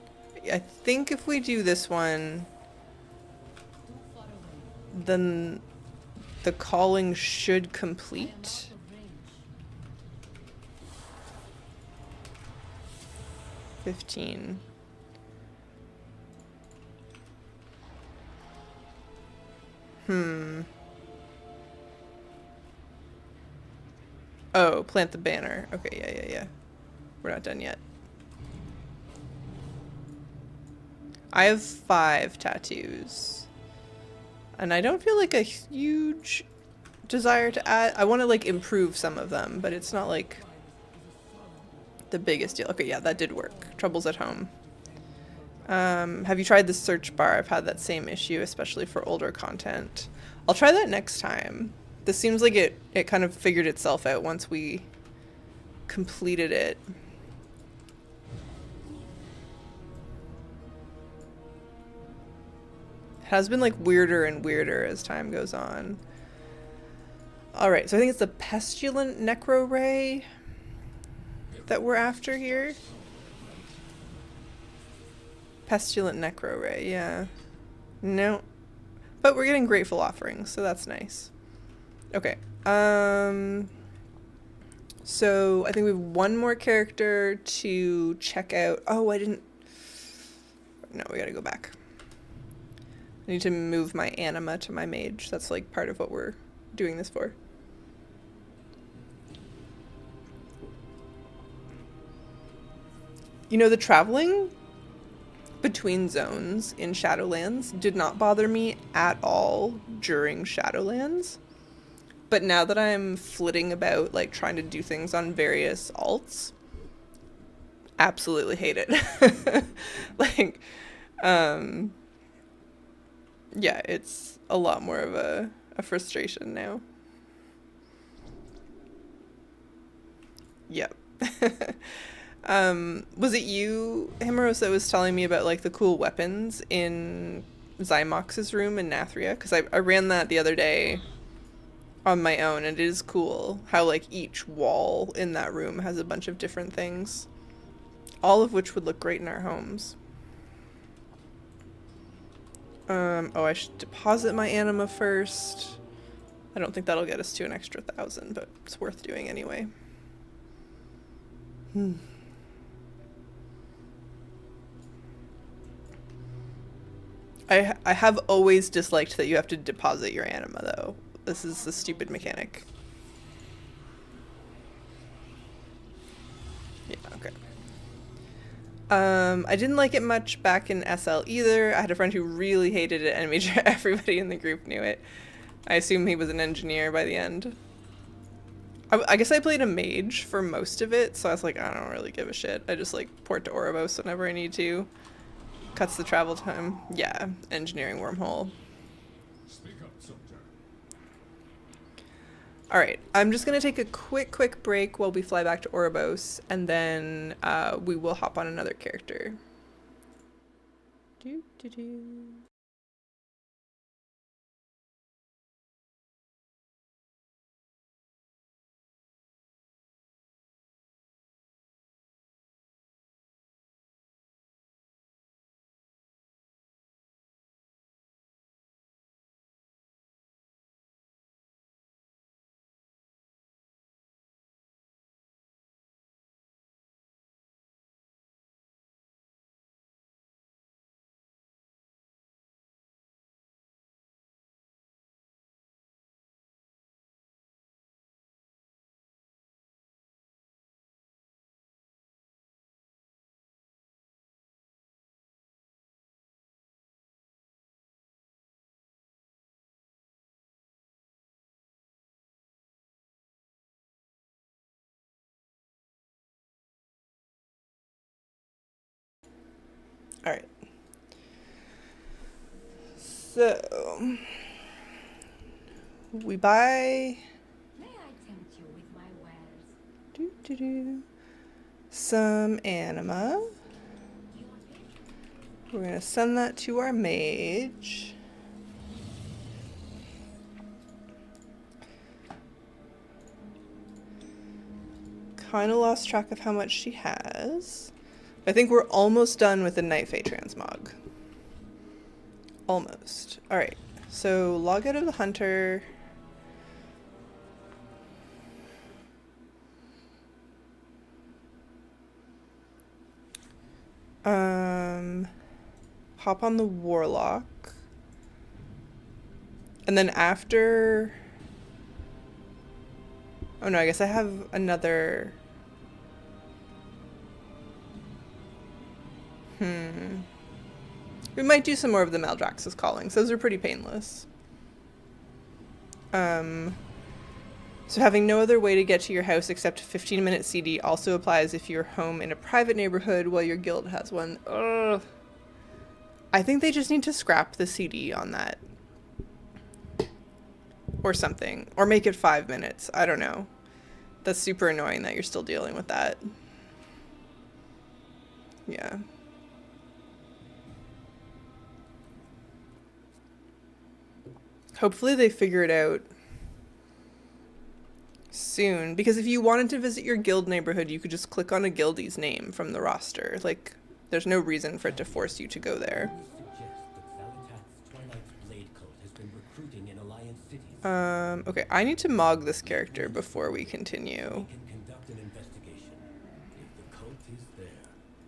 I think if we do this one, Too far away. then the calling should I am complete. out of range. 15. Oh, plant the banner. Okay, yeah. We're not done yet. I have 5 tattoos. And I don't feel like a huge desire to add. I want to like improve some of them, but it's not like the biggest deal. Okay, yeah, that did work. Troubles at home. Have you tried the search bar? I've had that same issue, especially for older content. I'll try that next time. This seems like it kind of figured itself out once we completed it. It has been like weirder and weirder as time goes on. Alright, so I think it's the Pestilent Necro Ray that we're after here. Pestilent Necro Ray, yeah. No. But we're getting grateful offerings, so that's nice. Okay. So I think we have one more character to check out. Oh, I didn't no, we gotta go back. I need to move my anima to my mage. That's like part of what we're doing this for. You know, the traveling between zones in Shadowlands did not bother me at all during Shadowlands. But now that I'm flitting about, like, trying to do things on various alts, absolutely hate it. Like, yeah, it's a lot more of a frustration now. Yep. Was it you, Himeros, that was telling me about, like, the cool weapons in Zymox's room in Nathria? Because I ran that the other day on my own, and it is cool how, like, each wall in that room has a bunch of different things, all of which would look great in our homes. Oh, I should deposit my anima first. I don't think that'll get us to an extra 1,000, but it's worth doing anyway. I have always disliked that you have to deposit your anima, though. This is a stupid mechanic. Yeah, okay. I didn't like it much back in SL either. I had a friend who really hated it and made sure everybody in the group knew it. I assume he was an engineer by the end. I guess I played a mage for most of it, so I was like, I don't really give a shit. I just, like, port to Oribos whenever I need to. Cuts the travel time. Yeah, engineering wormhole. Speak up, soldier. Alright, I'm just going to take a quick break while we fly back to Oribos, and then we will hop on another character. Alright. So, we buy May I tempt you with my wares? some anima. We're going to send that to our mage. Kind of lost track of how much she has. I think we're almost done with the Night Fae transmog. Almost. Alright, so log out of the hunter. Hop on the warlock. And then after... Oh no, I guess I have another... We might do some more of the Maldraxxus callings. Those are pretty painless. So having no other way to get to your house except a 15-minute CD also applies if you're home in a private neighborhood while your guild has one. Ugh. I think they just need to scrap the CD on that. Or something. Or make it 5 minutes. I don't know. That's super annoying that you're still dealing with that. Yeah. Hopefully they figure it out soon. Because if you wanted to visit your guild neighborhood, you could just click on a guildie's name from the roster. Like, there's no reason for it to force you to go there. Okay, I need to mog this character before we continue. Conduct an investigation. If the cult is there,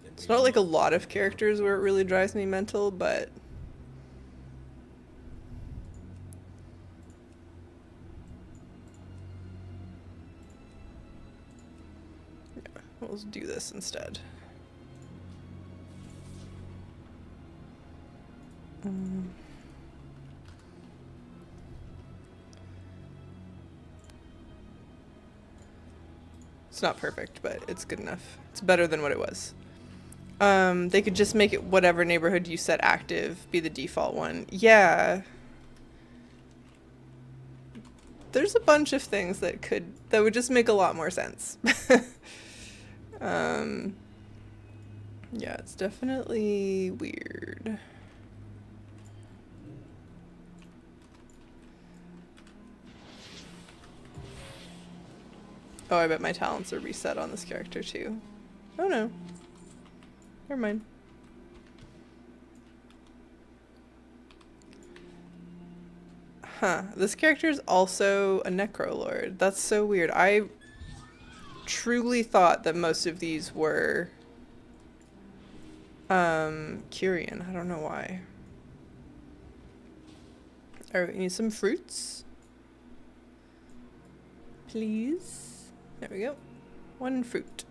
then It's not like a lot of characters where it really drives me mental, but yeah, we'll do this instead. It's not perfect, but it's good enough. It's better than what it was. They could just make it whatever neighborhood you set active be the default one. Yeah. There's a bunch of things that would just make a lot more sense. Yeah, it's definitely weird. Oh, I bet my talents are reset on this character too. Oh no. Never mind. Huh. This character is also a Necrolord. That's so weird. I truly thought that most of these were Kyrian. I don't know why. Alright, we need some fruits. Please. There we go. 1 fruit.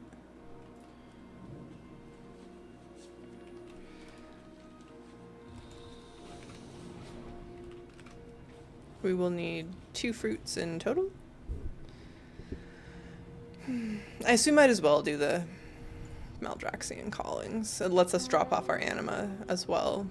We will need 2 fruits in total. I assume I'd as well do the Maldraxian callings. It lets us drop off our anima as well.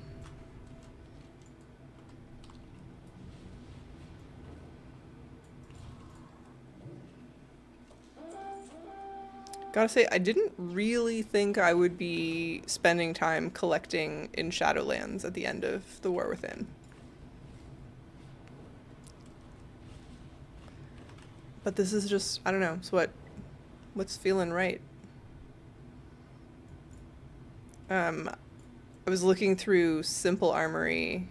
Gotta say, I didn't really think I would be spending time collecting in Shadowlands at the end of the War Within. But this is just, I don't know, it's what's feeling right. I was looking through Simple Armory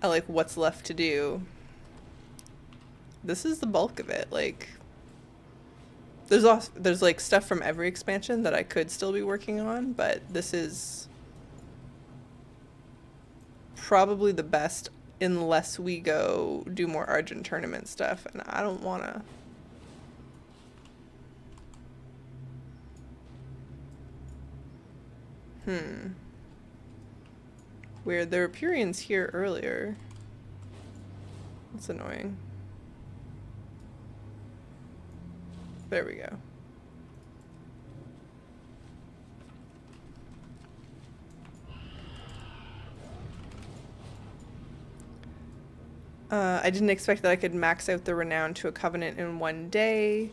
at like what's left to do. This is the bulk of it. Like, there's like stuff from every expansion that I could still be working on, but this is probably the best unless we go do more Argent tournament stuff, and I don't wanna. Weird, there were Purians here earlier. That's annoying. There we go. I didn't expect that I could max out the renown to a covenant in 1 day.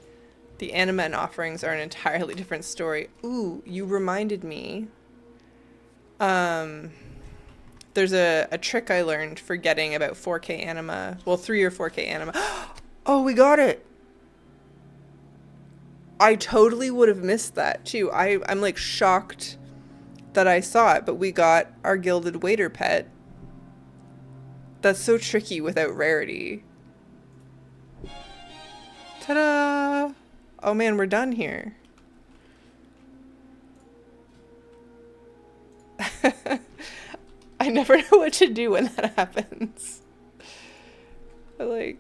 The anima and offerings are an entirely different story. Ooh, you reminded me. There's a trick I learned for getting about 4K anima. Well, 3 or 4K anima. Oh, we got it! I totally would have missed that too. I'm like shocked that I saw it, but we got our Gilded Waiter pet. That's so tricky without rarity. Ta-da! Oh man, we're done here. I never know what to do when that happens. I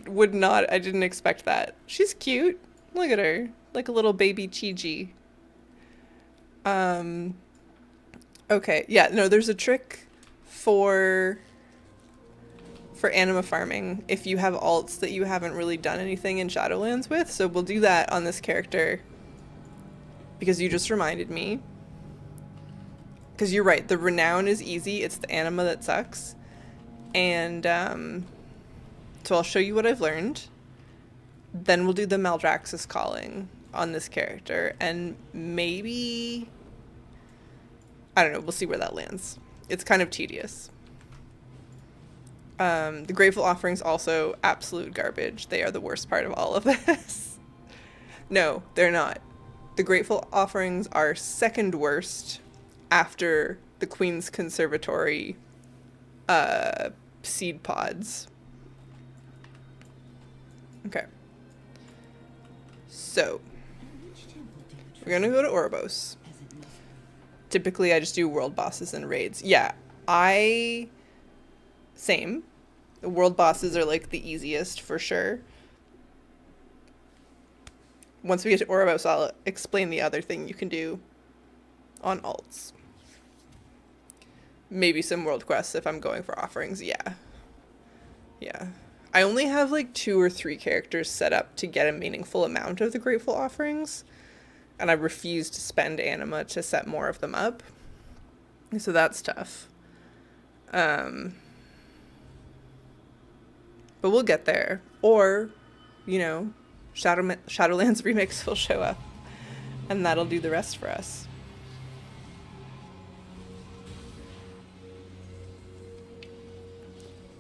didn't expect that. She's cute. Look at her. Like a little baby Chi-Ji. Okay, yeah, no, there's a trick for anima farming if you have alts that you haven't really done anything in Shadowlands with, so we'll do that on this character because you just reminded me. Because you're right, the renown is easy, it's the anima that sucks. And so I'll show you what I've learned. Then we'll do the Maldraxxus calling on this character, and maybe, I don't know, we'll see where that lands. It's kind of tedious. The Grateful Offerings also absolute garbage. They are the worst part of all of this. No, they're not. The Grateful Offerings are second worst after the Queen's Conservatory seed pods. Okay. So, We're gonna go to Oribos. Typically, I just do world bosses and raids. Yeah, same. The world bosses are like the easiest for sure. Once we get to Oribos, I'll explain the other thing you can do on alts. Maybe some world quests if I'm going for offerings. Yeah. I only have like 2 or 3 characters set up to get a meaningful amount of the grateful offerings, and I refuse to spend anima to set more of them up. So that's tough. But we'll get there. Or, you know, Shadowlands Remix will show up, and that'll do the rest for us.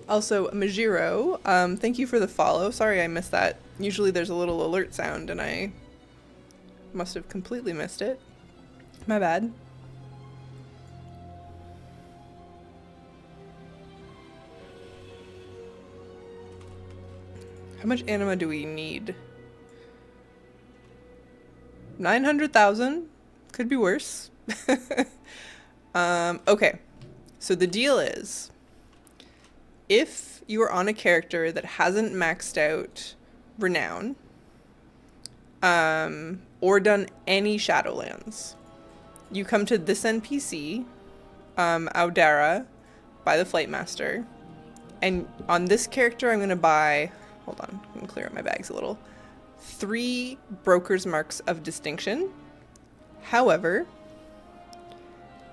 Also, Majiro, thank you for the follow. Sorry I missed that. Usually there's a little alert sound, and I must have completely missed it. My bad. How much anima do we need? 900,000? Could be worse. Okay. So the deal is, if you are on a character that hasn't maxed out Renown, or done any Shadowlands, you come to this NPC, Audara, by the Flight Master, and on this character I'm going to buy, hold on, I'm going to clear up my bags a little, 3 Broker's Marks of Distinction. However,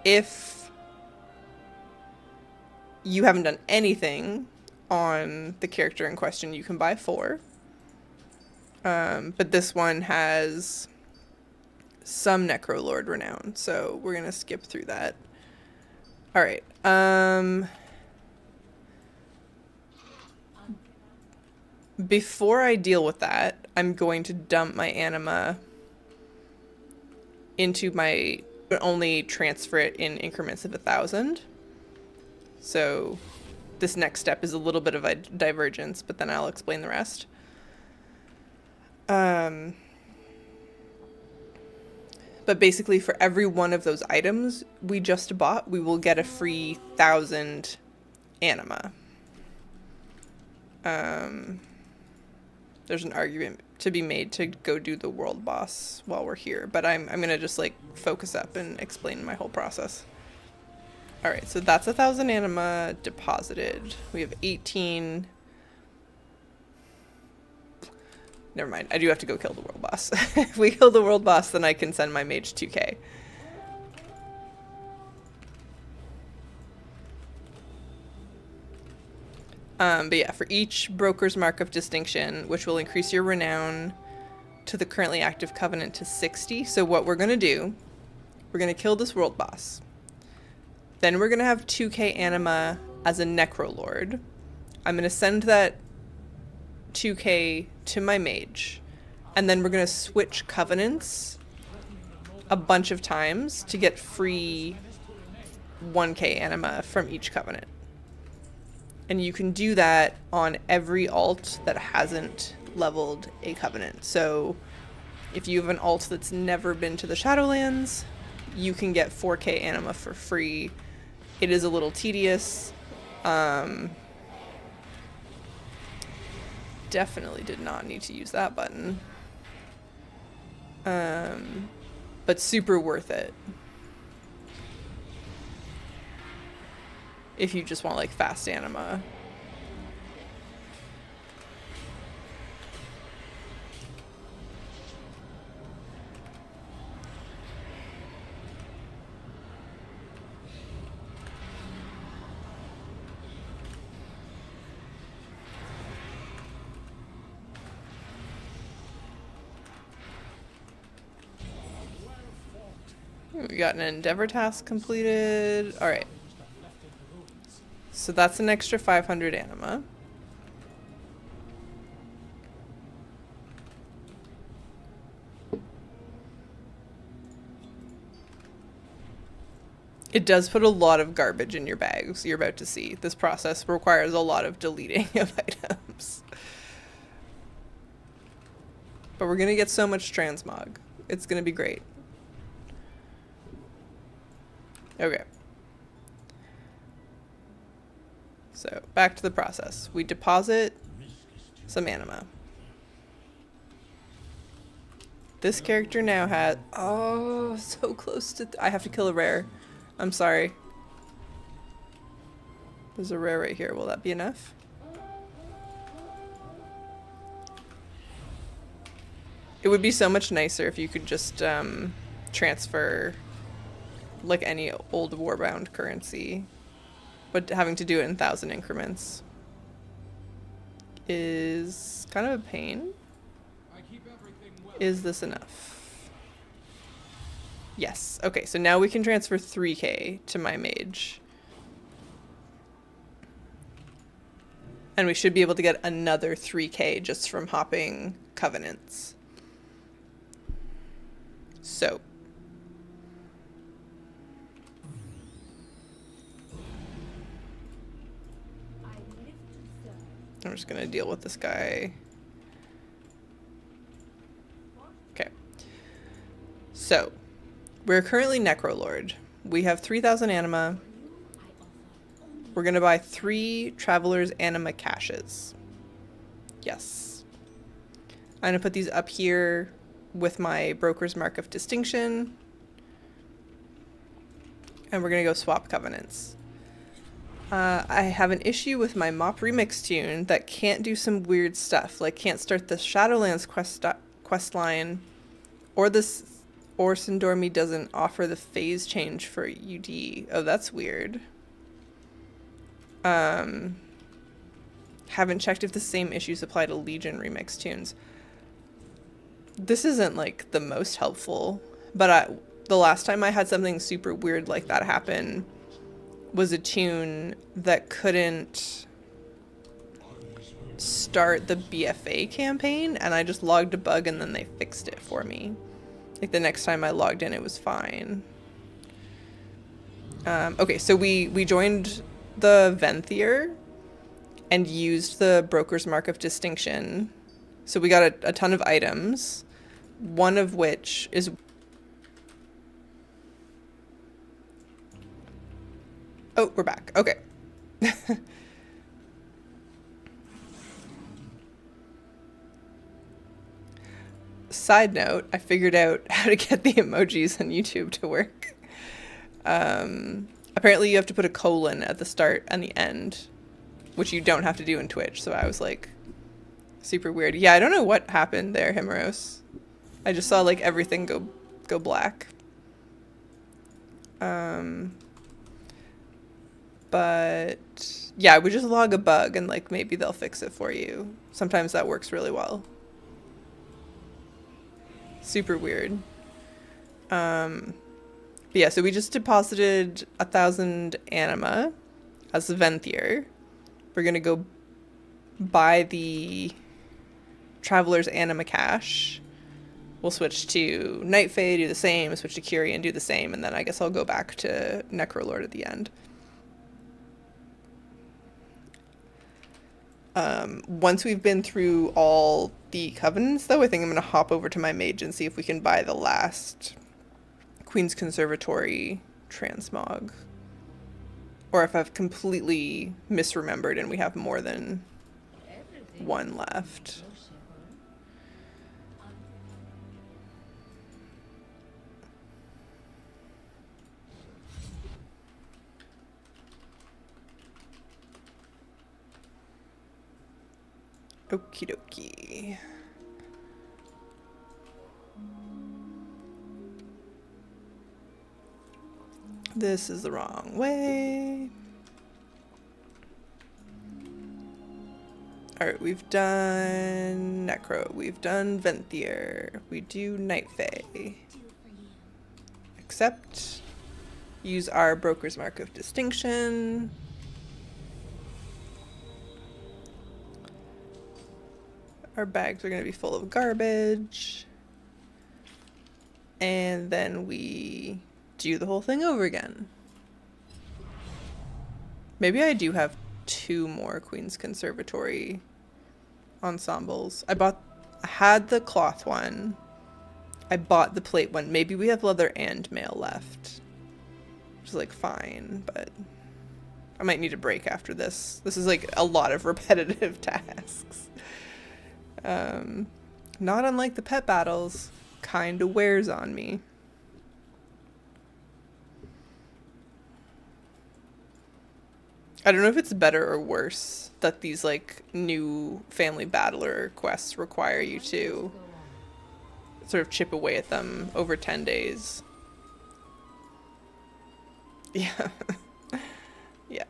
if you haven't done anything on the character in question, you can buy 4. But this one has some Necrolord renown, so we're gonna skip through that. All right. Before I deal with that, I'm going to dump my anima into my, but only transfer it in increments of 1,000. So this next step is a little bit of a divergence, but then I'll explain the rest. But basically for every one of those items we just bought, we will get a free 1,000 anima. There's an argument to be made to go do the world boss while we're here, but I'm gonna just like focus up and explain my whole process. All right, so that's 1,000 anima deposited. We have 18. Never mind, I do have to go kill the world boss. If we kill the world boss, then I can send my mage 2k. But yeah, for each Broker's Mark of Distinction, which will increase your renown to the currently active covenant to 60. So what we're gonna do, we're gonna kill this world boss. Then we're gonna have 2k anima as a Necrolord. I'm gonna send that 2k to my mage, and then we're gonna switch covenants a bunch of times to get free 1k anima from each covenant. And you can do that on every alt that hasn't leveled a covenant. So if you have an alt that's never been to the Shadowlands, you can get 4k anima for free. It is a little tedious. Definitely did not need to use that button. But super worth it. If you just want like fast anima. We got an endeavor task completed. All right. So that's an extra 500 anima. It does put a lot of garbage in your bags. You're about to see. This process requires a lot of deleting of items. But we're going to get so much transmog. It's going to be great. Okay. So, back to the process. We deposit some anima. This character now has... Oh, so close to... I have to kill a rare. I'm sorry. There's a rare right here. Will that be enough? It would be so much nicer if you could just transfer like any old Warbound currency. But having to do it in 1,000 increments is kind of a pain. Is this enough? Yes. Okay, so now we can transfer 3k to my mage. And we should be able to get another 3k just from hopping covenants. So. I'm just gonna deal with this guy. Okay. So, we're currently Necrolord. We have 3,000 anima. We're gonna buy 3 Traveler's Anima caches. Yes. I'm gonna put these up here with my Broker's Mark of Distinction. And we're gonna go swap covenants. I have an issue with my Mop Remix tune that can't do some weird stuff, like can't start the Shadowlands quest line, or Sindormi doesn't offer the phase change for UD. Oh, that's weird. Haven't checked if the same issues apply to Legion Remix tunes. This isn't like the most helpful, but the last time I had something super weird like that happen was a tune that couldn't start the BFA campaign, and I just logged a bug and then they fixed it for me. Like the next time I logged in, it was fine. Okay, so we joined the Venthyr and used the Broker's Mark of Distinction. So we got a ton of items, one of which is... Oh, we're back. Okay. Side note, I figured out how to get the emojis on YouTube to work. Apparently you have to put a colon at the start and the end, which you don't have to do in Twitch. So I was like, super weird. Yeah, I don't know what happened there, Himeros. I just saw like everything go black. But yeah, we just log a bug and like maybe they'll fix it for you. Sometimes that works really well. Super weird. But yeah, so we just deposited 1,000 anima as the Venthyr. We're gonna go buy the Traveler's Anima cache. We'll switch to Night Fae, do the same, switch to Kyrian, do the same, and then I guess I'll go back to Necrolord at the end. Once we've been through all the covenants, though, I think I'm going to hop over to my mage and see if we can buy the last Queen's Conservatory transmog. Or if I've completely misremembered and we have more than one left. Okie dokie. This is the wrong way. Alright, we've done Necro. We've done Venthyr. We do Night Fae. Accept. Use our Broker's Mark of Distinction. Our bags are going to be full of garbage. And then we do the whole thing over again. Maybe I do have 2 more Queen's Conservatory ensembles. I had the cloth one. I bought the plate one. Maybe we have leather and mail left. is like fine, but I might need a break after this. This is like a lot of repetitive tasks. Not unlike the pet battles, kinda wears on me. I don't know if it's better or worse that these like new family battler quests require you to sort of chip away at them over 10 days. Yeah. Yeah.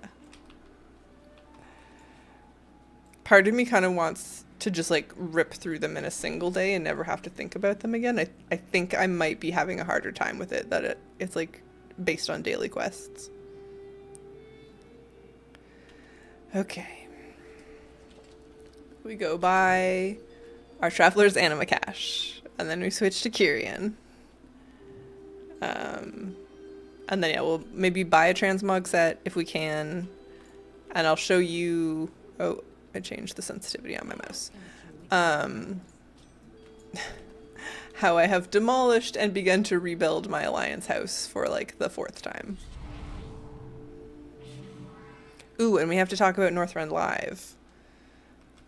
Part of me kind of wants to just like rip through them in a single day and never have to think about them again. I think I might be having a harder time with it, that it's like based on daily quests. Okay. We go by our Traveler's Anima Cache, and then we switch to Kyrian. And then yeah, we'll maybe buy a transmog set if we can, and I'll show you. Oh, I changed the sensitivity on my mouse. How I have demolished and begun to rebuild my Alliance house for like the 4th time. Ooh, and we have to talk about Northrend Live.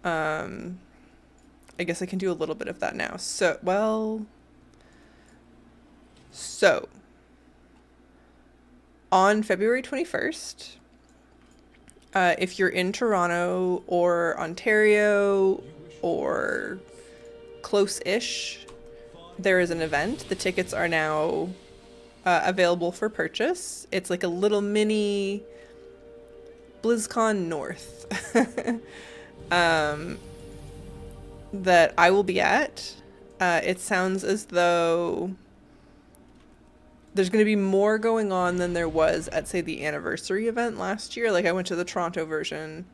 I guess I can do a little bit of that now. So on February 21st, if you're in Toronto or Ontario or close-ish, there is an event. The tickets are now available for purchase. It's like a little mini BlizzCon North that I will be at. It sounds as though there's going to be more going on than there was at, say, the anniversary event last year. Like, I went to the Toronto version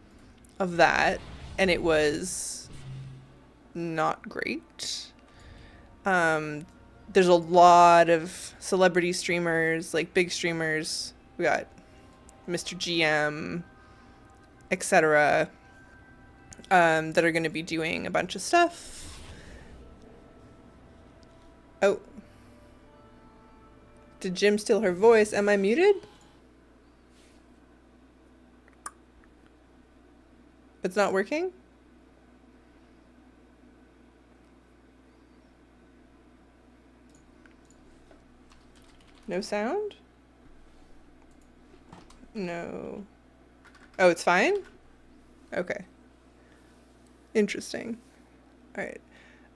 of that, and it was not great. There's a lot of celebrity streamers, like big streamers. We got Mr. GM, etc., that are going to be doing a bunch of stuff. Oh. Did Jim steal her voice? Am I muted? It's not working? No sound? No. Oh, it's fine? Okay. Interesting. Alright.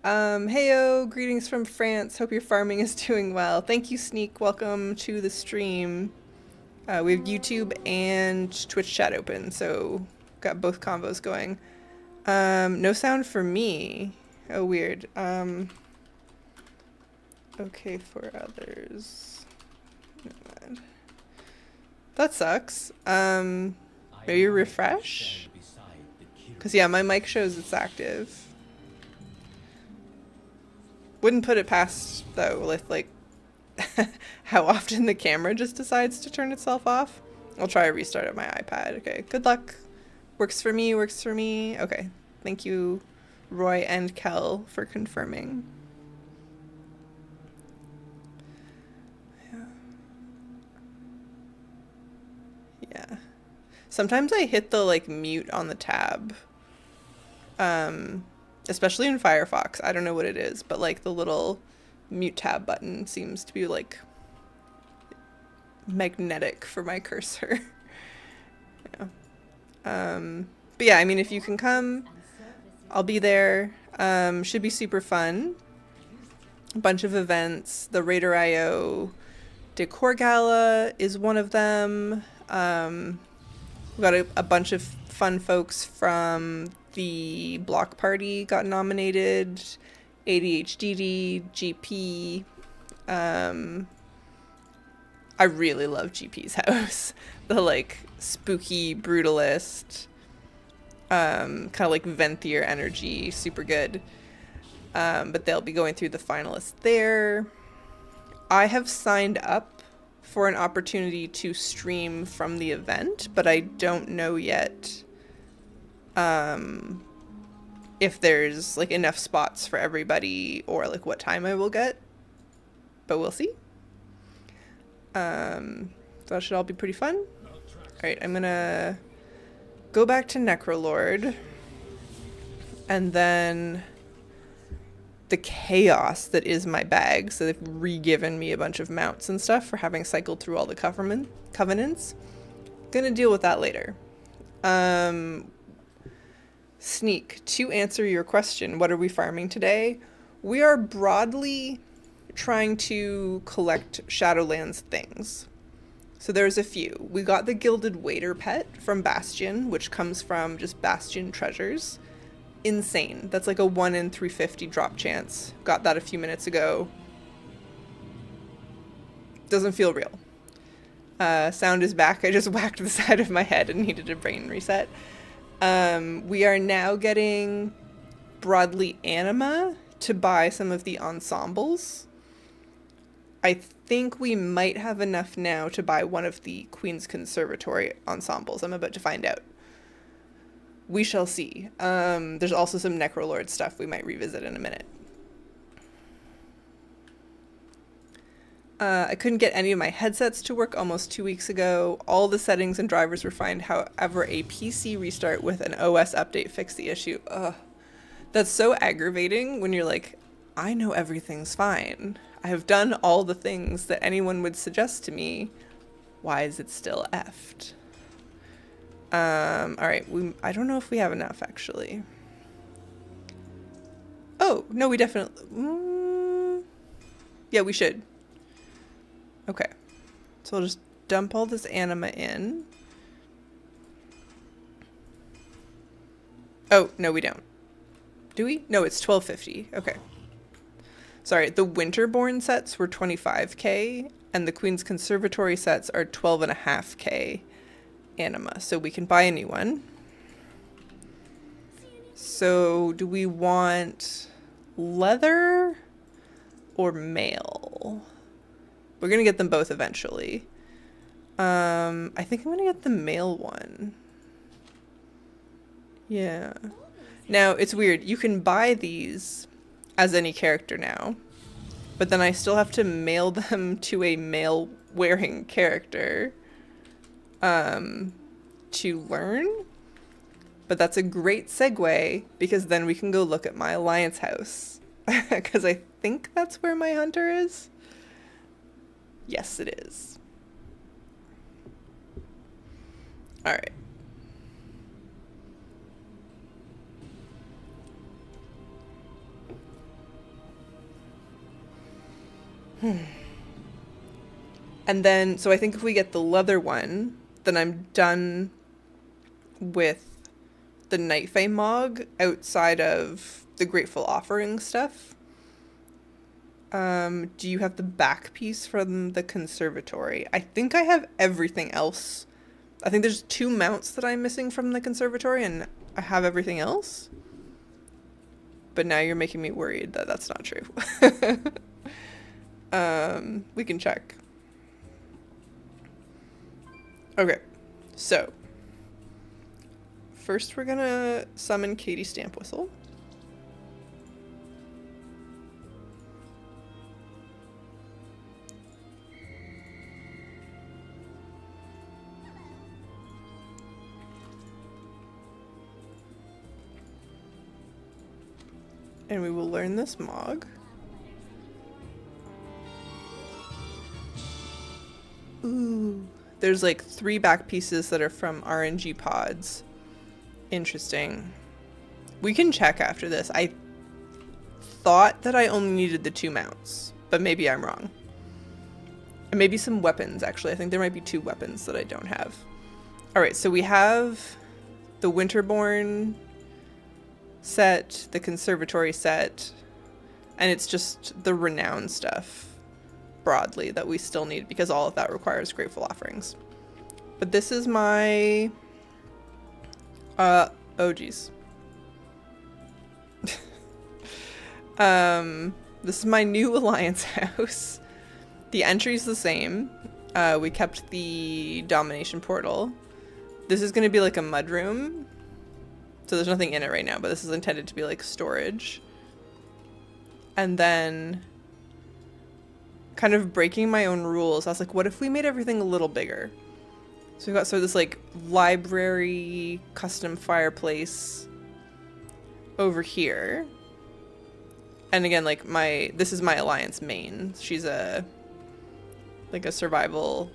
Heyo, greetings from France. Hope your farming is doing well. Thank you, Sneak. Welcome to the stream. We have YouTube and Twitch chat open, so got both convos going. No sound for me. Oh, weird. Okay for others. Never mind. That sucks. Maybe refresh? Because, yeah, my mic shows it's active. Wouldn't put it past, though, with, like, how often the camera just decides to turn itself off. I'll try a restart of my iPad. Okay, good luck. Works for me, works for me. Okay, thank you, Roy and Kel, for confirming. Yeah. Sometimes I hit the, like, mute on the tab. Especially in Firefox. I don't know what it is, but, like, the little mute tab button seems to be, like, magnetic for my cursor. Yeah. But yeah, I mean, if you can come, I'll be there. Should be super fun. A bunch of events. The Raider IO Decor Gala is one of them. We got a bunch of fun folks from the Block Party got nominated. ADHD, GP. I really love GP's house. The, like, spooky brutalist, kind of like Venthier energy, super good. But they'll be going through the finalists there. I have signed up for an opportunity to stream from the event, but I don't know yet if there's, like, enough spots for everybody or, like, what time I will get. But we'll see. So That should all be pretty fun. Alright, I'm gonna go back to Necrolord. And then the chaos that is my bag. So they've re-given me a bunch of mounts and stuff for having cycled through all the covenants. Gonna deal with that later. Sneak, to answer your question, what are we farming today? We are broadly trying to collect Shadowlands things. So there's a few. We got the Gilded Waiter pet from Bastion, which comes from just Bastion treasures. Insane. That's like a 1 in 350 drop chance. Got that a few minutes ago. Doesn't feel real. Sound is back. I just whacked the side of my head and needed a brain reset. We are now getting broadly anima to buy some of the ensembles. I think we might have enough now to buy one of the Queen's Conservatory ensembles. I'm about to find out. We shall see. There's also some Necrolord stuff we might revisit in a minute. I couldn't get any of my headsets to work almost 2 weeks ago. All the settings and drivers were fine. However, a PC restart with an OS update fixed the issue. Ugh. That's so aggravating when you're like, I know everything's fine. I have done all the things that anyone would suggest to me. Why is it still effed? Alright, I don't know if we have enough, actually. Oh, no, we definitely... yeah, we should. Okay. So I'll just dump all this anima in. Oh, no, we don't. Do we? No, it's 1250. Okay. Sorry, the Winterborn sets were 25k, and the Queen's Conservatory sets are 12.5k anima, so we can buy a new one. So, do we want leather or mail? We're gonna get them both eventually. I think I'm gonna get the mail one. Yeah. Now, it's weird. You can buy these as any character now, but then I still have to mail them to a mail-wearing character to learn. But that's a great segue, because then we can go look at my Alliance house. Because I think that's where my hunter is. Yes, it is. Alright. And then, so I think if we get the leather one, then I'm done with the Night Fae Mog outside of the Grateful Offering stuff. Do you have the back piece from the Conservatory? I think I have everything else. I think there's 2 mounts that I'm missing from the Conservatory, and I have everything else. But now you're making me worried that that's not true. We can check. Okay, so first we're gonna summon Katie Stampwhistle. And we will learn this Mog. Ooh. There's like 3 back pieces that are from RNG pods. Interesting. We can check after this. I thought that I only needed the 2 mounts, but maybe I'm wrong. And maybe some weapons, actually. I think there might be 2 weapons that I don't have. Alright, so we have the Winterborn set, the Conservatory set, and it's just the Renown stuff broadly that we still need, because all of that requires Grateful Offerings. But this is my oh geez. This is my new Alliance house. The entry's the same. We kept the Domination Portal. This is going to be like a mudroom, so there's nothing in it right now, but this is intended to be like storage. And then kind of breaking my own rules. I was like, what if we made everything a little bigger? So we got this like library custom fireplace over here. And again, like this is my alliance main. She's a survival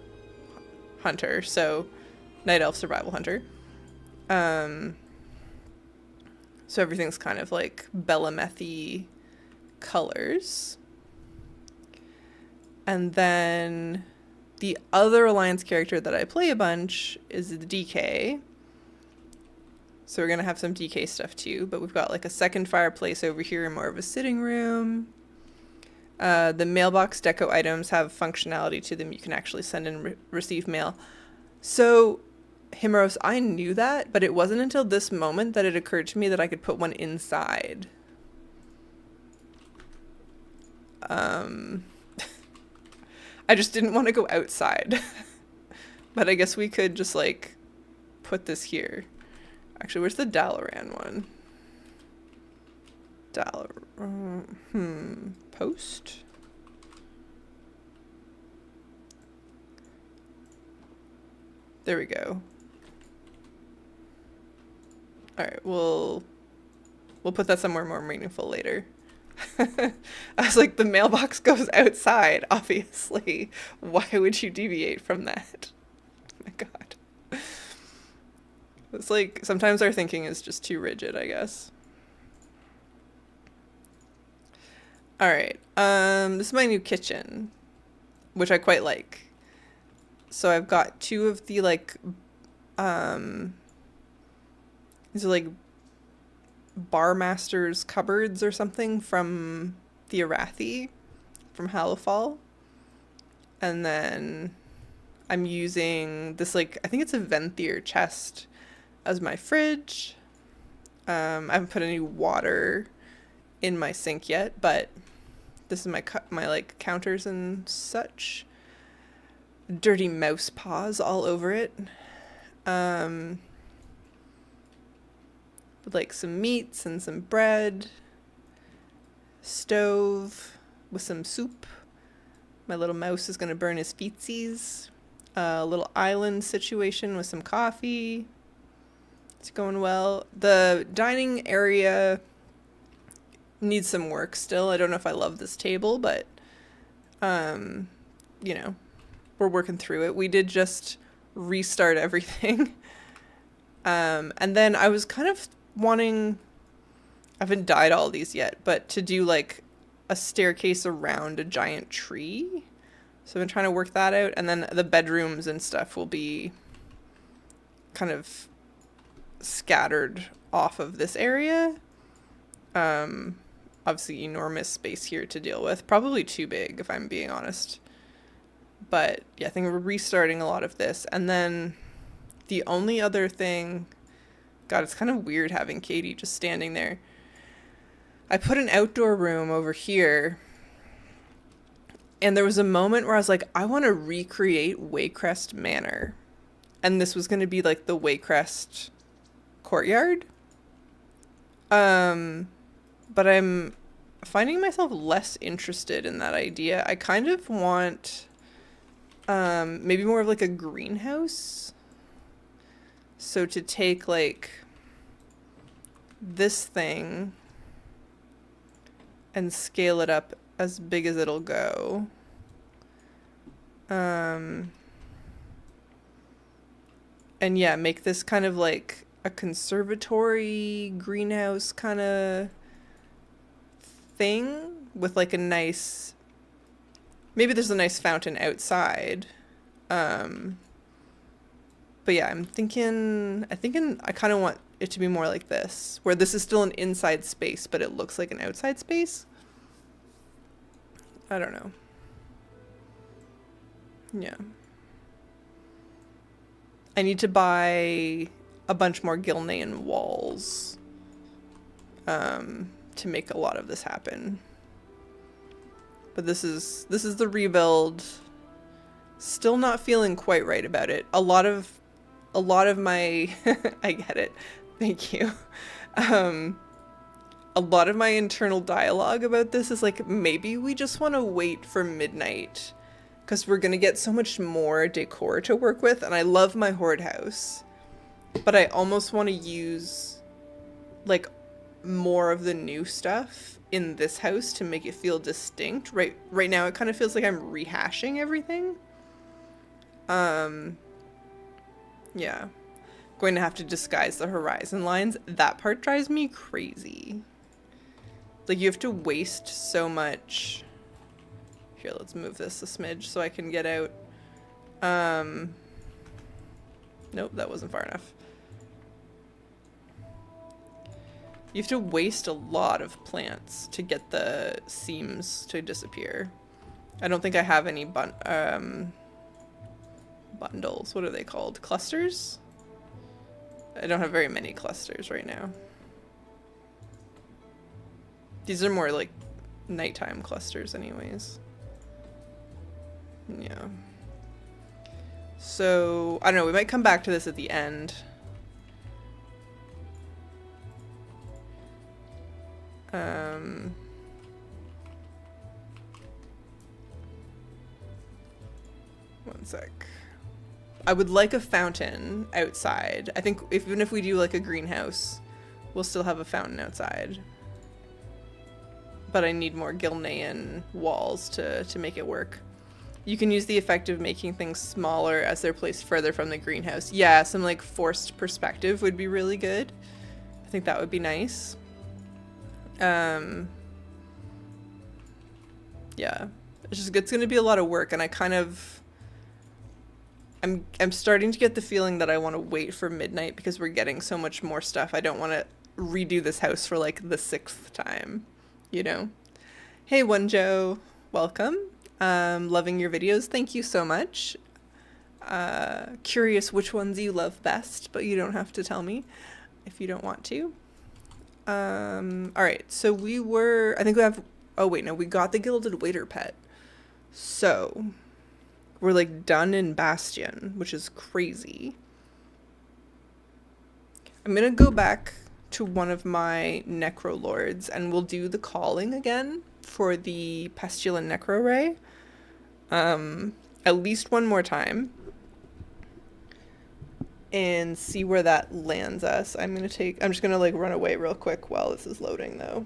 hunter, so night elf survival hunter. So everything's kind of like Bellamethy colors. And then the other alliance character that I play a bunch is the DK. So we're going to have some DK stuff too, but we've got like a second fireplace over here and more of a sitting room. The mailbox deco items have functionality to them. You can actually send and receive mail. So Himeros, I knew that, but it wasn't until this moment that it occurred to me that I could put one inside. I just didn't want to go outside. But I guess we could just like put this here. Actually, where's the Dalaran one? Post? There we go. Alright, we'll put that somewhere more meaningful later. I was like, the mailbox goes outside, obviously. Why would you deviate from that? Oh my god. It's like, sometimes our thinking is just too rigid, I guess. Alright, this is my new kitchen, which I quite like. So I've got two of the, like, these are, like, bar master's cupboards or something from the Arathi, from Halifal. And then I'm using this, like, I think it's a Venthyr chest as my fridge. I haven't put any water in my sink yet, but this is my like counters and such. Dirty mouse paws all over it. With like some meats and some bread. Stove with some soup. My little mouse is gonna burn his feetsies. A little island situation with some coffee. It's going well. The dining area needs some work still. I don't know if I love this table, but you know, we're working through it. We did just restart everything. And then I was kind of wanting, I haven't dyed all these yet, but to do like a staircase around a giant tree. So I've been trying to work that out. And then the bedrooms and stuff will be kind of scattered off of this area. Obviously enormous space here to deal with. Probably too big, if I'm being honest. But yeah, I think we're restarting a lot of this. And then the only other thing, God, it's kind of weird having Katie just standing there. I put an outdoor room over here. And there was a moment where I was like, I want to recreate Waycrest Manor. And this was going to be like the Waycrest courtyard. But I'm finding myself less interested in that idea. I kind of want maybe more of like a greenhouse. So to take like this thing and scale it up as big as it'll go. And yeah, make this kind of like a conservatory greenhouse kind of thing with like a nice, maybe there's a nice fountain outside. But yeah, I kind of want it to be more like this, where this is still an inside space, but it looks like an outside space. I don't know. Yeah. I need to buy a bunch more Gilnean walls to make a lot of this happen. But this is the rebuild. Still not feeling quite right about it. A lot of my I get it. Thank you. A a lot of my internal dialogue about this is like, maybe we just want to wait for midnight because we're going to get so much more decor to work with. And I love my horde house, but I almost want to use like more of the new stuff in this house to make it feel distinct. Right now it kind of feels like I'm rehashing everything. Yeah. Going to have to disguise the horizon lines. That part drives me crazy. Like, you have to waste so much. Here, let's move this a smidge so I can get out. Nope, that wasn't far enough. You have to waste a lot of plants to get the seams to disappear. I don't think I have any bundles. What are they called? Clusters? I don't have very many clusters right now. These are more like nighttime clusters anyways. Yeah. So, I don't know, we might come back to this at the end. One sec. I would like a fountain outside. I think even if we do like a greenhouse, we'll still have a fountain outside. But I need more Gilnean walls to make it work. You can use the effect of making things smaller as they're placed further from the greenhouse. Yeah, some like forced perspective would be really good. I think that would be nice. Yeah. It's gonna be a lot of work, and I'm starting to get the feeling that I want to wait for midnight because we're getting so much more stuff. I don't want to redo this house for like the 6th time, you know? Hey, One Joe, welcome. Loving your videos. Thank you so much. Curious which ones you love best, but you don't have to tell me if you don't want to. All right, so I think we have, oh wait, no, we got the Gilded Waiter pet. So we're like done in Bastion, which is crazy. I'm gonna go back to one of my Necro Lords and we'll do the calling again for the Pestilent Necro Ray. At least one more time. And see where that lands us. I'm just gonna like run away real quick while this is loading though.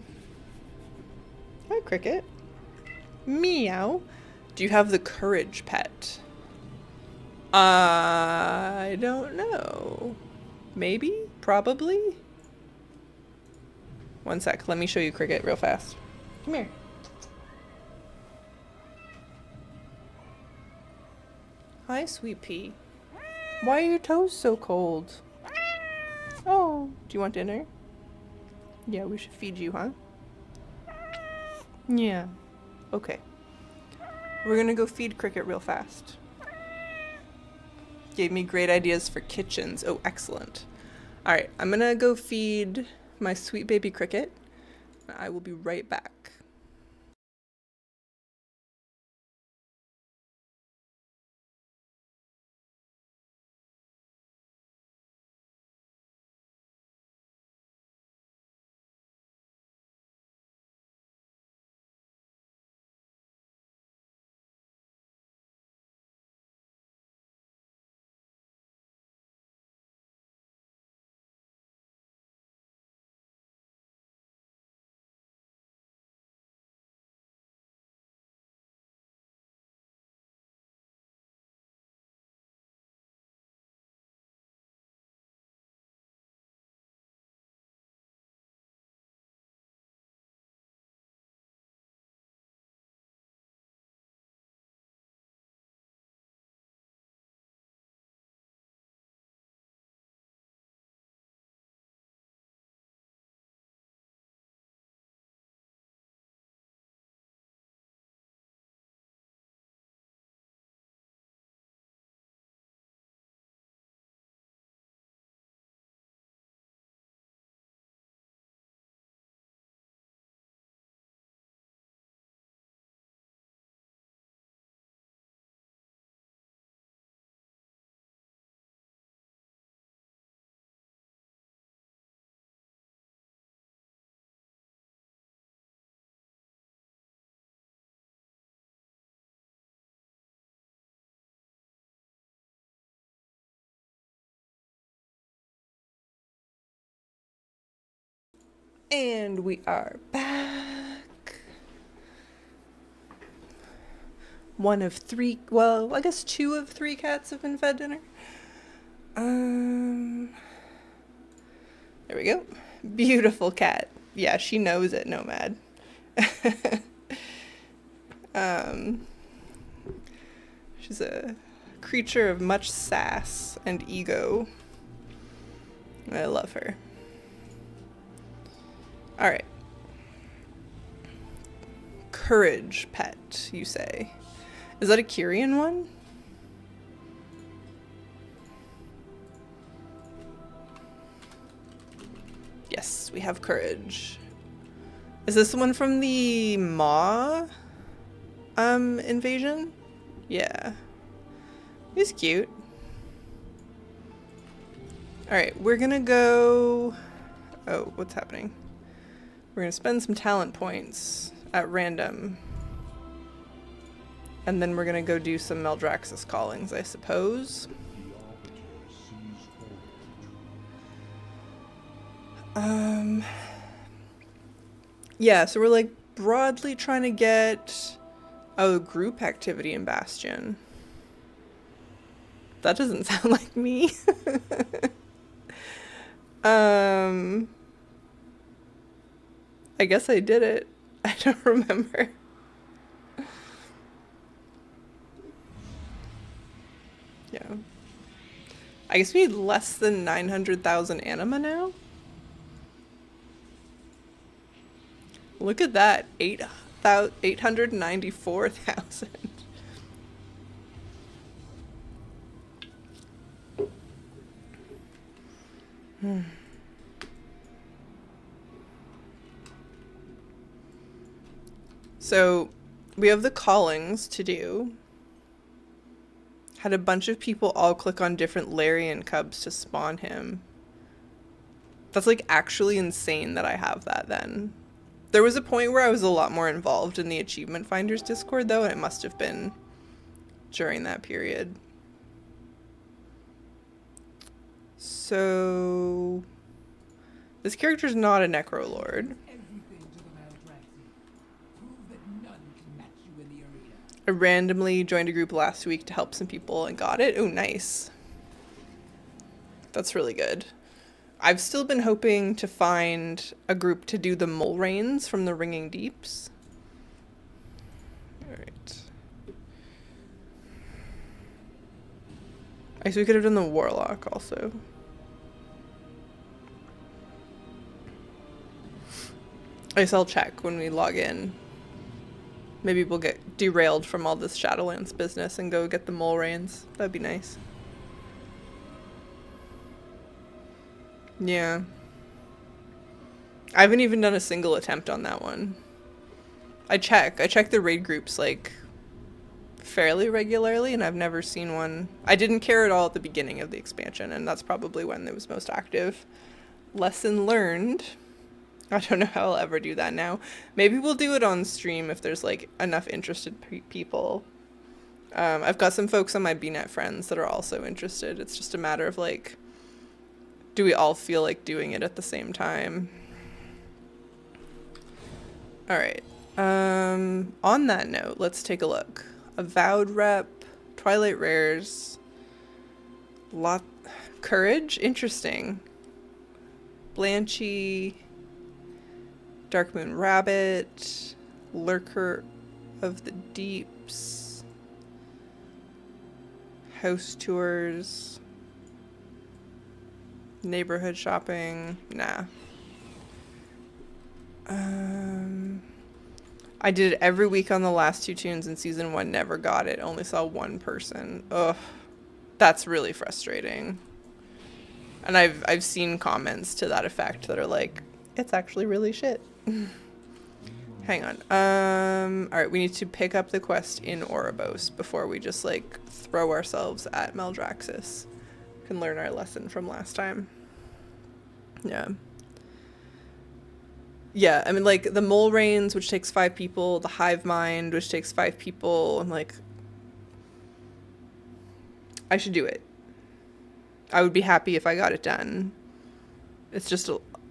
Hi, Cricket. Meow. Do you have the Courage pet? I don't know. Maybe? Probably? One sec. Let me show you Cricket real fast. Come here. Hi, Sweet Pea. Why are your toes so cold? Oh, do you want dinner? Yeah, we should feed you, huh? Yeah. Okay. We're gonna go feed Cricket real fast. Gave me great ideas for kitchens. Oh, excellent. Alright, I'm gonna go feed my sweet baby Cricket. I will be right back. And we are back. One of three, well, I guess 2 of 3 cats have been fed dinner. There we go. Beautiful cat. Yeah, she knows it, Nomad. She's a creature of much sass and ego. I love her. Alright. Courage pet, you say. Is that a Kyrian one? Yes, we have courage. Is this the one from the Maw invasion? Yeah. He's cute. Alright, we're gonna go... Oh, what's happening? We're gonna spend some talent points at random. And then we're gonna go do some Meldraxus callings, I suppose. Yeah, so we're like broadly trying to get a group activity in Bastion. That doesn't sound like me. I guess I did it. I don't remember. Yeah. I guess we need less than 900,000 anima now? Look at that. 894,000. So, we have the callings to do. Had a bunch of people all click on different Larian cubs to spawn him. That's like actually insane that I have that then. There was a point where I was a lot more involved in the Achievement Finders Discord though, and it must have been during that period. So... this character's not a Necrolord. I randomly joined a group last week to help some people and got it. Oh, nice. That's really good. I've still been hoping to find a group to do the Mole Rains from the Ringing Deeps. Alright. I guess we could have done the Warlock also. I guess I'll check when we log in. Maybe we'll get derailed from all this Shadowlands business and go get the Mole Rains. That'd be nice. Yeah. I haven't even done a single attempt on that one. I check the raid groups like fairly regularly and I've never seen one. I didn't care at all at the beginning of the expansion and that's probably when it was most active. Lesson learned. I don't know how I'll ever do that now. Maybe we'll do it on stream if there's like enough interested people. I've got some folks on my BNet friends that are also interested. It's just a matter of like, do we all feel like doing it at the same time? All right. On that note, let's take a look. Avowed Rep, Twilight Rares, Courage, interesting. Blanchy, Darkmoon Rabbit, Lurker of the Deeps, House Tours, Neighborhood Shopping, nah. I did it every week on the last 2 tunes in season 1, never got it, only saw 1 person. Ugh, that's really frustrating. And I've seen comments to that effect that are like, it's actually really shit. Hang on. Alright, we need to pick up the quest in Oribos before we just like throw ourselves at Meldraxus. We can learn our lesson from last time. Yeah. Yeah, I mean like the Mole Rains, which takes 5 people, the Hive Mind, which takes 5 people, I'm like, I should do it. I would be happy if I got it done. It's just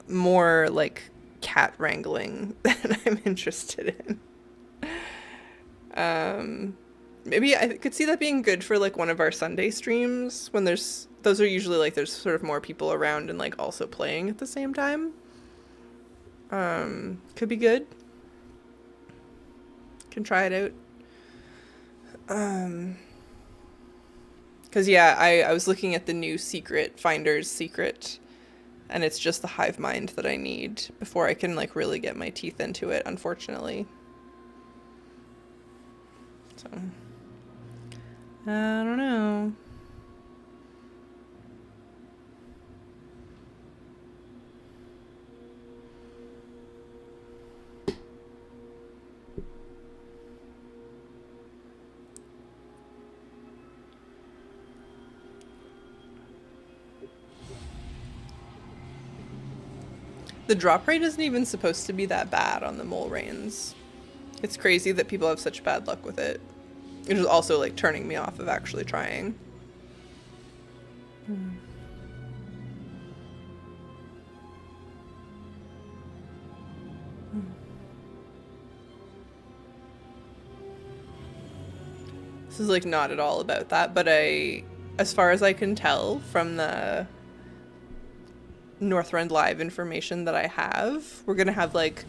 more like cat wrangling that I'm interested in. Maybe I could see that being good for like one of our Sunday streams when those are usually like there's sort of more people around and like also playing at the same time. Could be good. Can try it out. Cause yeah, I was looking at the new Finder's Secret, and it's just the hive mind that I need before I can like really get my teeth into it, unfortunately. So I don't know. The drop rate isn't even supposed to be that bad on the mole rains. It's crazy that people have such bad luck with it. Which is also like turning me off of actually trying. This is like not at all about that, but as far as I can tell from the Northrend Live information that I have, we're gonna have like,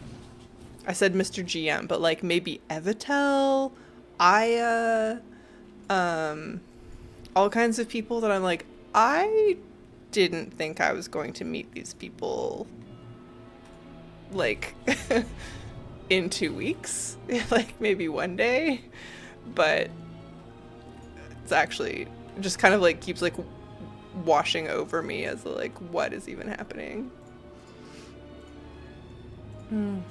I said Mr. GM, but like maybe Evitel, Aya, all kinds of people that I'm like, I didn't think I was going to meet these people like in 2 weeks, like maybe one day, but it's actually just kind of like keeps like washing over me as like what is even happening. All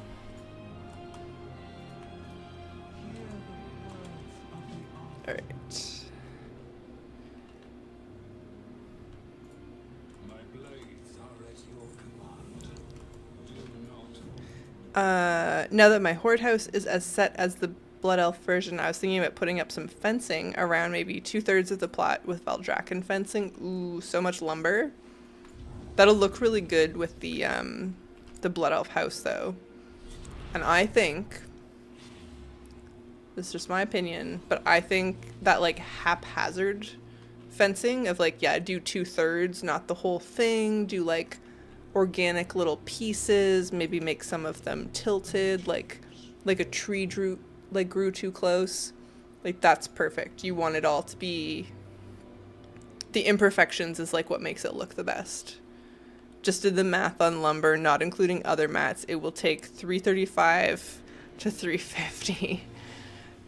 right. My blades are at your command. Do not. Now that my horde house is as set as the Blood Elf version, I was thinking about putting up some fencing around maybe 2/3 of the plot with Valdrakken fencing. Ooh, so much lumber. That'll look really good with the Blood Elf house though. And I think, this is just my opinion, but I think that like haphazard fencing of like, yeah, do 2/3, not the whole thing, do like organic little pieces, maybe make some of them tilted, like a tree grew too close. Like that's perfect. You want it all to be, the imperfections is like what makes it look the best. Just did the math on lumber, not including other mats. It will take 335 to 350.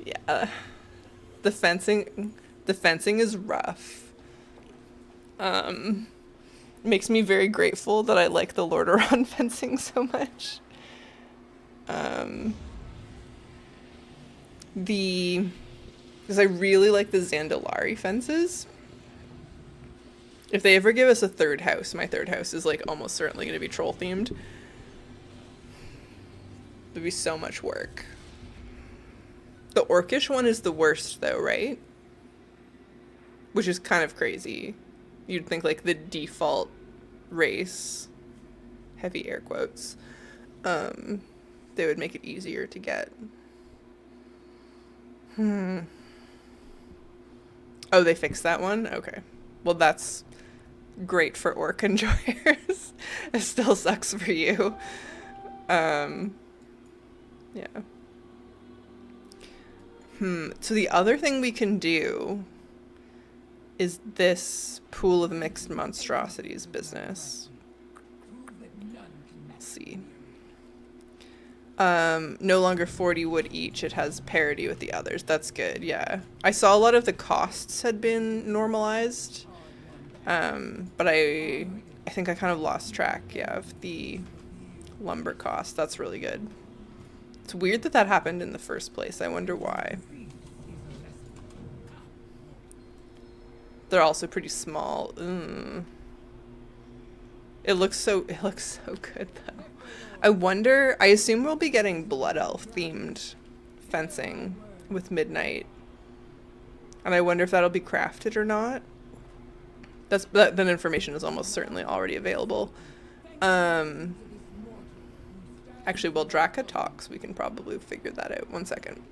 Yeah. The fencing is rough. Makes me very grateful that I like the Lordaeron fencing so much. Because I really like the Zandalari fences. If they ever give us a third house, my third house is like almost certainly going to be troll themed. It'd be so much work. The Orcish one is the worst though, right? Which is kind of crazy. You'd think like the default race, heavy air quotes, they would make it easier to get. Oh, they fixed that one? Okay. Well, that's great for orc enjoyers. It still sucks for you. Yeah. So the other thing we can do is this pool of mixed monstrosities business. Let's see. No longer 40 wood each. It has parity with the others. That's good. Yeah. I saw a lot of the costs had been normalized. But I think I kind of lost track, yeah, of the lumber cost. That's really good. It's weird that that happened in the first place. I wonder why. They're also pretty small. It looks so good though. I wonder, I assume we'll be getting Blood Elf themed fencing with Midnight. And I wonder if that'll be crafted or not. That information is almost certainly already available. Actually, while Draka talks, we can probably figure that out. 1 second.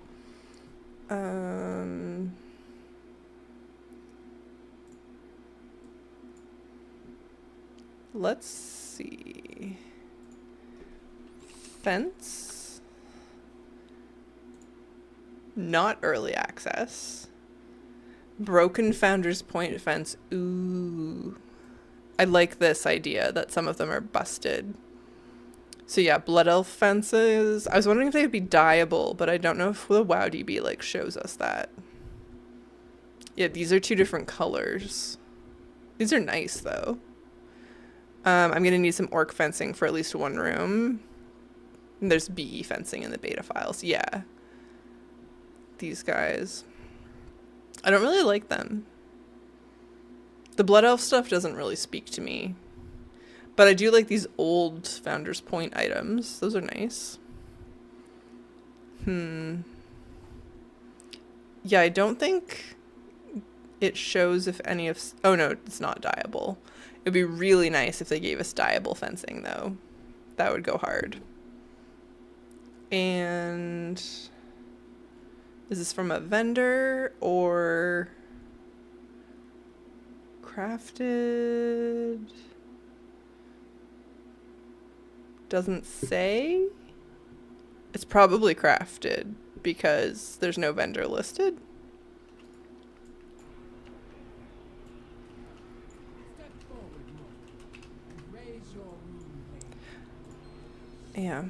Let's see. Fence. Not early access. Broken Founder's Point fence. Ooh. I like this idea that some of them are busted. So yeah, Blood Elf fences. I was wondering if they would be dyeable, but I don't know if the WoWDB like shows us that. Yeah, these are 2 different colors. These are nice though. I'm gonna need some orc fencing for at least 1 room. And there's BE fencing in the beta files. Yeah. These guys. I don't really like them. The Blood Elf stuff doesn't really speak to me. But I do like these old Founder's Point items. Those are nice. Yeah, I don't think it shows if any of... Oh no, it's not dyeable. It would be really nice if they gave us dyeable fencing though. That would go hard. And... is this from a vendor or... crafted? Doesn't say. It's probably crafted because there's no vendor listed. Step forward, Lord, and raise your rune blade. Yeah.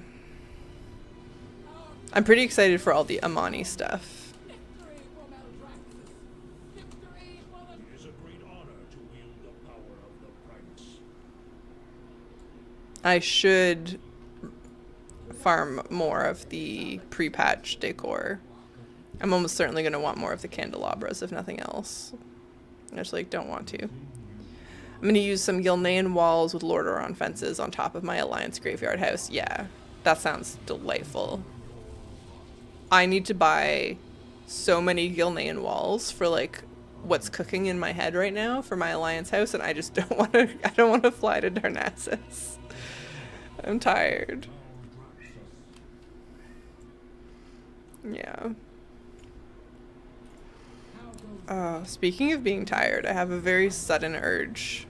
I'm pretty excited for all the Amani stuff. Victory for Maldraxxus! Victory for the... It is a great honor to wield the power of the Primus. I should farm more of the pre-patch decor. I'm almost certainly going to want more of the candelabras, if nothing else. I just don't want to. I'm going to use some Gilnean walls with Lordaeron fences on top of my Alliance graveyard house. Yeah, that sounds delightful. I need to buy so many Gilnean walls for what's cooking in my head right now for my Alliance house, and I just don't want to. I don't want to fly to Darnassus. I'm tired. Yeah. Speaking of being tired, I have a very sudden urge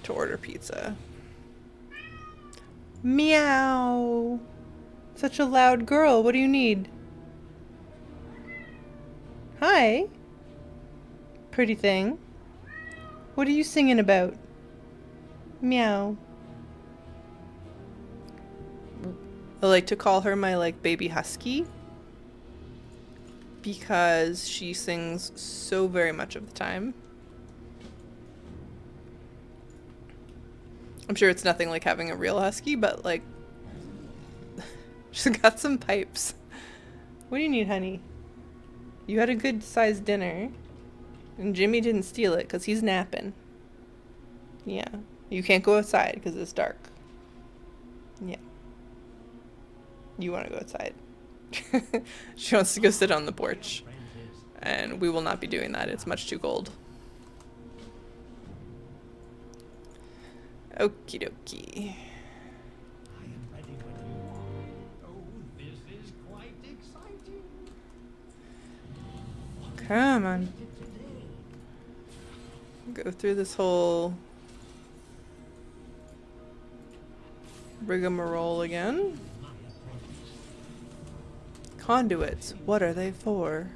to order pizza. Meow. Such a loud girl. What do you need? Hi. Pretty thing. What are you singing about? Meow. I like to call her my baby husky because she sings so very much of the time. I'm sure it's nothing like having a real husky, but she's got some pipes. What do you need, honey? You had a good sized dinner and Jimmy didn't steal it because he's napping. Yeah. You can't go outside because it's dark. Yeah. You want to go outside. She wants to go sit on the porch. And we will not be doing that. It's much too cold. Okie dokie. I am ready when you are. Oh, this is quite exciting. Come on. Go through this whole rigmarole again. Conduits, what are they for?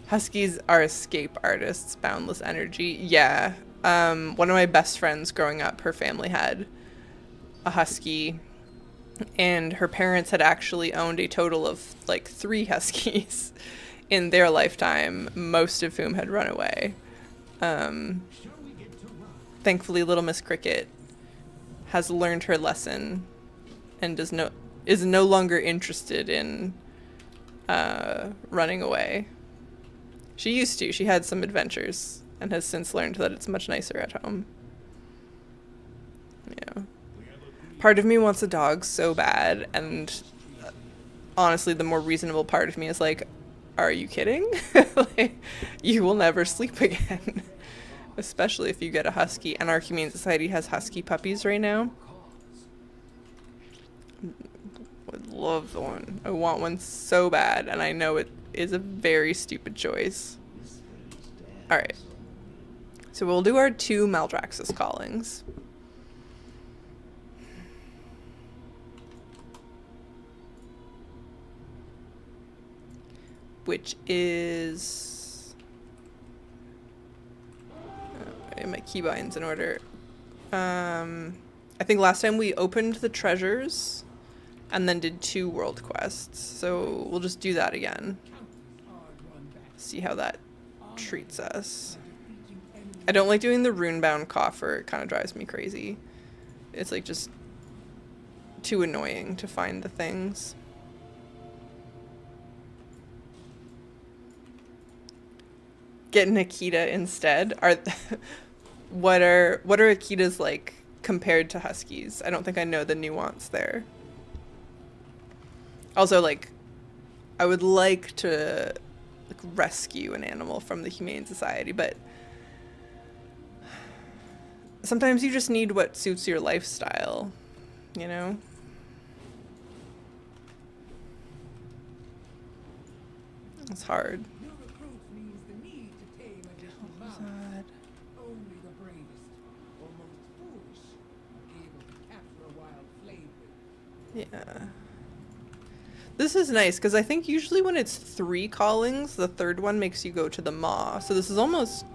Huskies are escape artists, boundless energy. Yeah. One of my best friends growing up, her family had a husky, and her parents had actually owned a total of 3 huskies in their lifetime, most of whom had run away. Thankfully, little Miss Cricket has learned her lesson and is no longer interested in running away. She used to. She had some adventures and has since learned that it's much nicer at home. Yeah. Part of me wants a dog so bad, and honestly, the more reasonable part of me is are you kidding? You will never sleep again. especially if you get a husky. And our Humane Society has husky puppies right now. Would love one. I want one so bad, and I know it is a very stupid choice. Alright. So we'll do our 2 Maldraxxus callings. Which is... my keybinds in order. I think last time we opened the treasures and then did 2 world quests. So we'll just do that again. See how that treats us. I don't like doing the runebound coffer. It kind of drives me crazy. It's like just too annoying to find the things. Get an Akita instead. What are Akitas like compared to Huskies? I don't think I know the nuance there. Also, like, I would like to rescue an animal from the Humane Society, but sometimes you just need what suits your lifestyle, you know? It's hard. Your approach means the need to tame additional mouths. Only the bravest, or most foolish, are able to capture a wild flame with. Yeah. This is nice, because I think usually when it's 3 callings, the 3rd one makes you go to the maw. So this is almost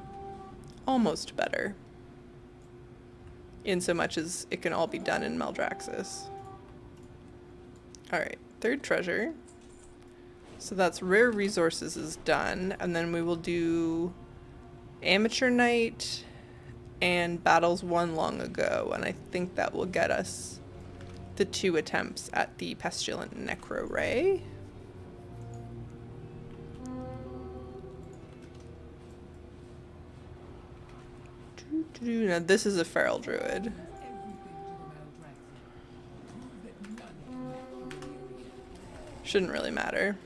better. In so much as it can all be done in Maldraxxus. Alright, 3rd treasure. So that's rare resources is done, and then we will do amateur night and battles won long ago, and I think that will get us the 2 attempts at the pestilent necro ray. Now this is a feral druid. Shouldn't really matter.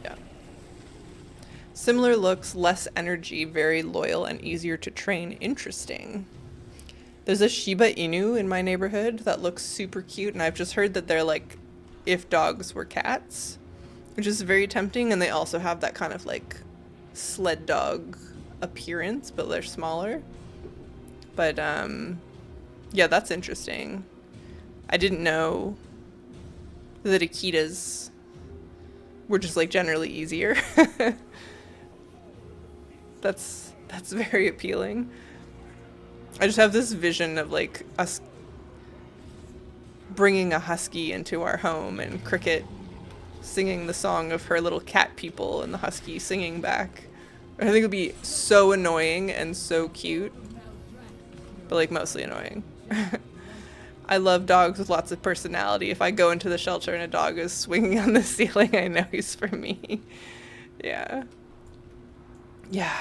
Yeah. Similar looks, less energy, very loyal, and easier to train. Interesting. There's a Shiba Inu in my neighborhood that looks super cute, and I've just heard that they're like if dogs were cats, which is very tempting, and they also have that kind of like sled dog appearance, but they're smaller. But yeah, that's interesting. I didn't know that Akitas were just like generally easier. That's very appealing. I just have this vision of like us bringing a husky into our home and Cricket singing the song of her little cat people and the husky singing back. I think it would be so annoying and so cute, but like mostly annoying. I love dogs with lots of personality. If I go into the shelter and a dog is swinging on the ceiling, I know he's for me. Yeah. Yeah.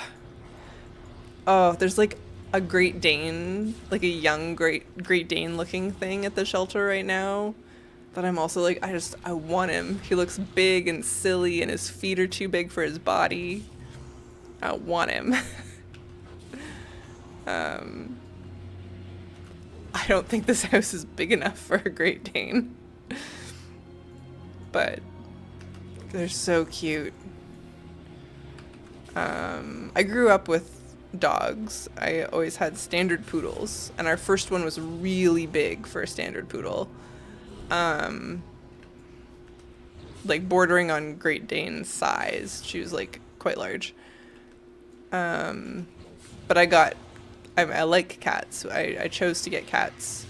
Oh, there's like a Great Dane, like a young Great Dane looking thing at the shelter right now that I'm also like, I want him. He looks big and silly and his feet are too big for his body. I want him. I don't think this house is big enough for a Great Dane. But they're so cute. I grew up with dogs. I always had standard poodles, and our first one was really big for a standard poodle. Like bordering on Great Dane size. She was like quite large. But I like cats. I chose to get cats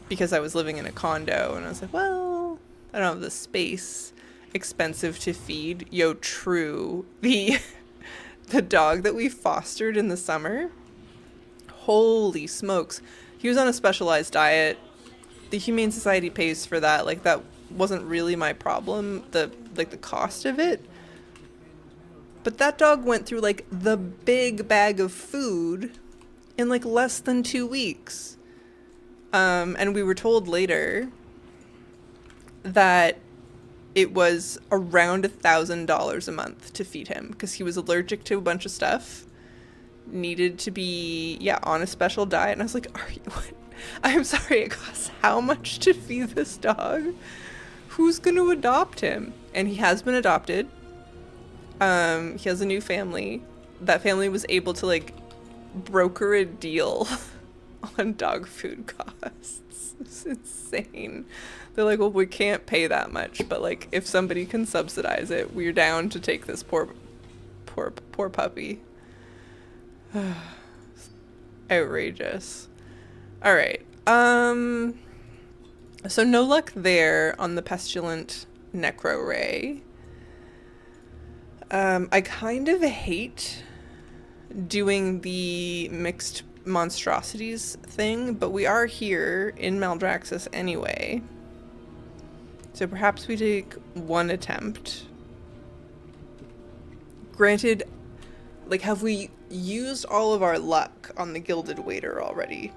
because I was living in a condo, and I was like, well, I don't have the space. Expensive to feed. Yo, true. The dog that we fostered in the summer, holy smokes. He was on a specialized diet. The Humane Society pays for that. Like, that wasn't really my problem, the cost of it. But that dog went through like the big bag of food in like less than 2 weeks. And we were told later that it was around $1,000 a month to feed him because he was allergic to a bunch of stuff. Needed to be, yeah, on a special diet. And I was like, are you, what? I'm sorry, it costs how much to feed this dog? Who's going to adopt him? And he has been adopted. He has a new family. That family was able to, like, broker a deal on dog food costs. It's insane. They're like, well, we can't pay that much, but, like, if somebody can subsidize it, we're down to take this poor puppy. Outrageous. All right. So no luck there on the pestilent necro ray. I kind of hate doing the mixed monstrosities thing, but we are here in Maldraxxus anyway. So perhaps we take one attempt. Granted, like, have we used all of our luck on the Gilded Waiter already?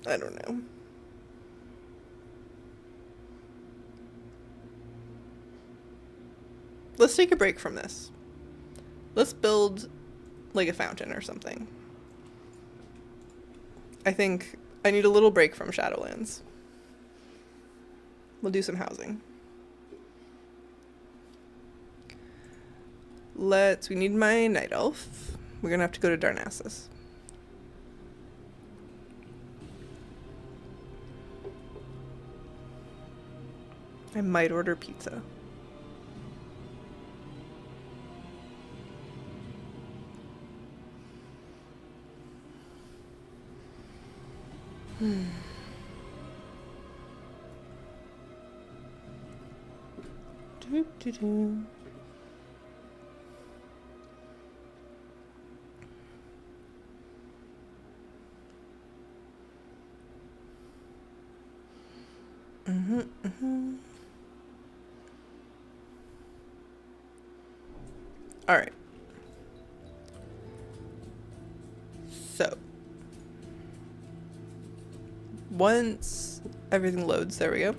I don't know. Let's take a break from this. Let's build, like, a fountain or something. I think I need a little break from Shadowlands. We'll do some housing. We need my Night Elf. We're gonna have to go to Darnassus. I might order pizza. Do. All right. So, once everything loads, there we go.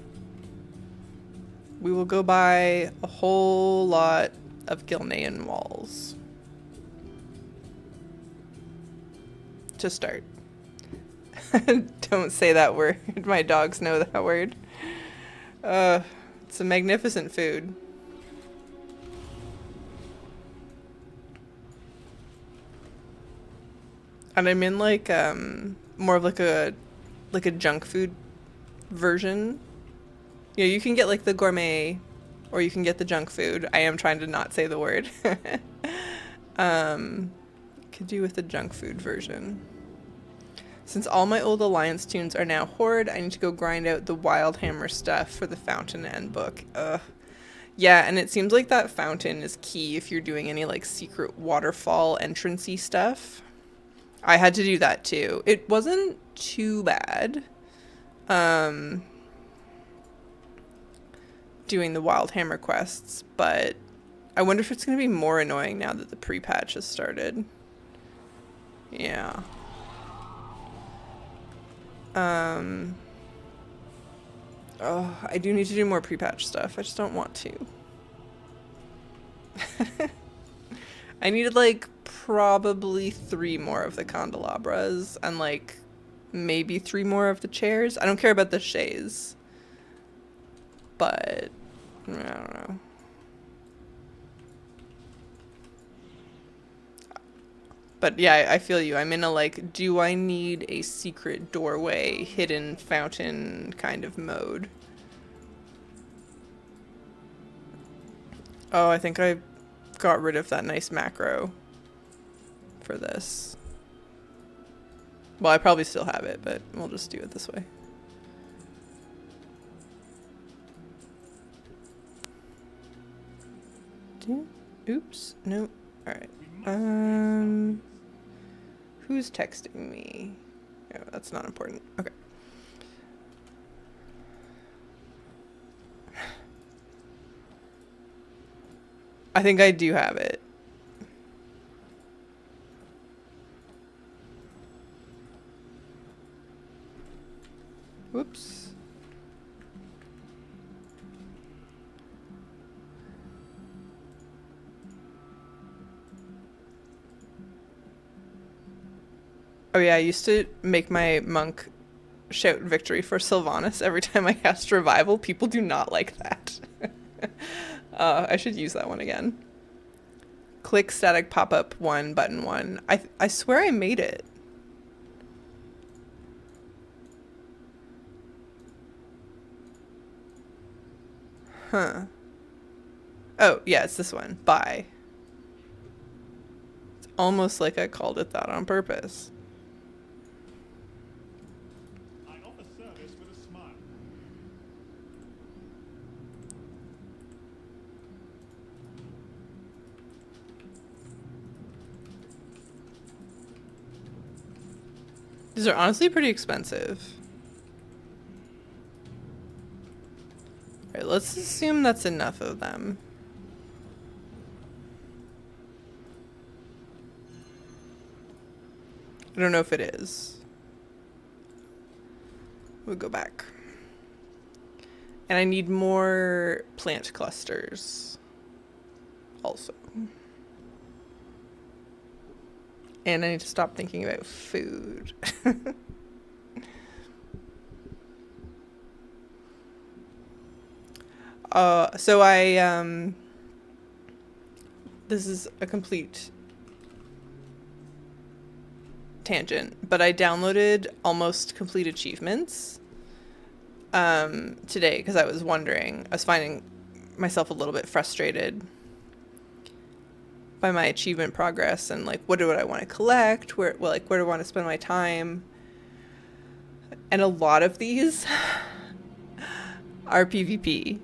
We will go buy a whole lot of Gilnean walls to start. Don't say that word. My dogs know that word. It's a magnificent food. And I'm in like more of like a junk food version. You know, you can get like the gourmet or you can get the junk food. I am trying to not say the word. Could do with the junk food version. Since all my old Alliance tunes are now Horde, I need to go grind out the Wildhammer stuff for the Fountain End book. Yeah, and it seems like that fountain is key if you're doing any like secret waterfall entrancey stuff. I had to do that too. It wasn't too bad. Doing the Wildhammer quests, but I wonder if it's going to be more annoying now that the pre-patch has started. Yeah. Oh, I do need to do more pre-patch stuff. I just don't want to. I needed like probably 3 more of the candelabras and like maybe 3 more of the chairs. I don't care about the chaise, but I don't know. But yeah, I feel you. I'm in a like, do I need a secret doorway, hidden fountain kind of mode? Oh, I think I got rid of that nice macro for this. Well, I probably still have it, but we'll just do it this way. Oops, no. Alright. Who's texting me? Oh, that's not important. Okay. I think I do have it. Whoops. Oh yeah, I used to make my monk shout victory for Sylvanas every time I cast revival. People do not like that. I should use that one again. Click static pop-up 1, button 1. I swear I made it. Huh. Oh, yeah, it's this one. Bye. It's almost like I called it that on purpose. I offer service with a smile. These are honestly pretty expensive. Alright, let's assume that's enough of them. I don't know if it is. We'll go back. And I need more plant clusters. Also. And I need to stop thinking about food. So this is a complete tangent, but I downloaded almost complete achievements today because I was wondering, I was finding myself a little bit frustrated by my achievement progress and like what do I want to collect, where do I want to spend my time, and a lot of these are PvP.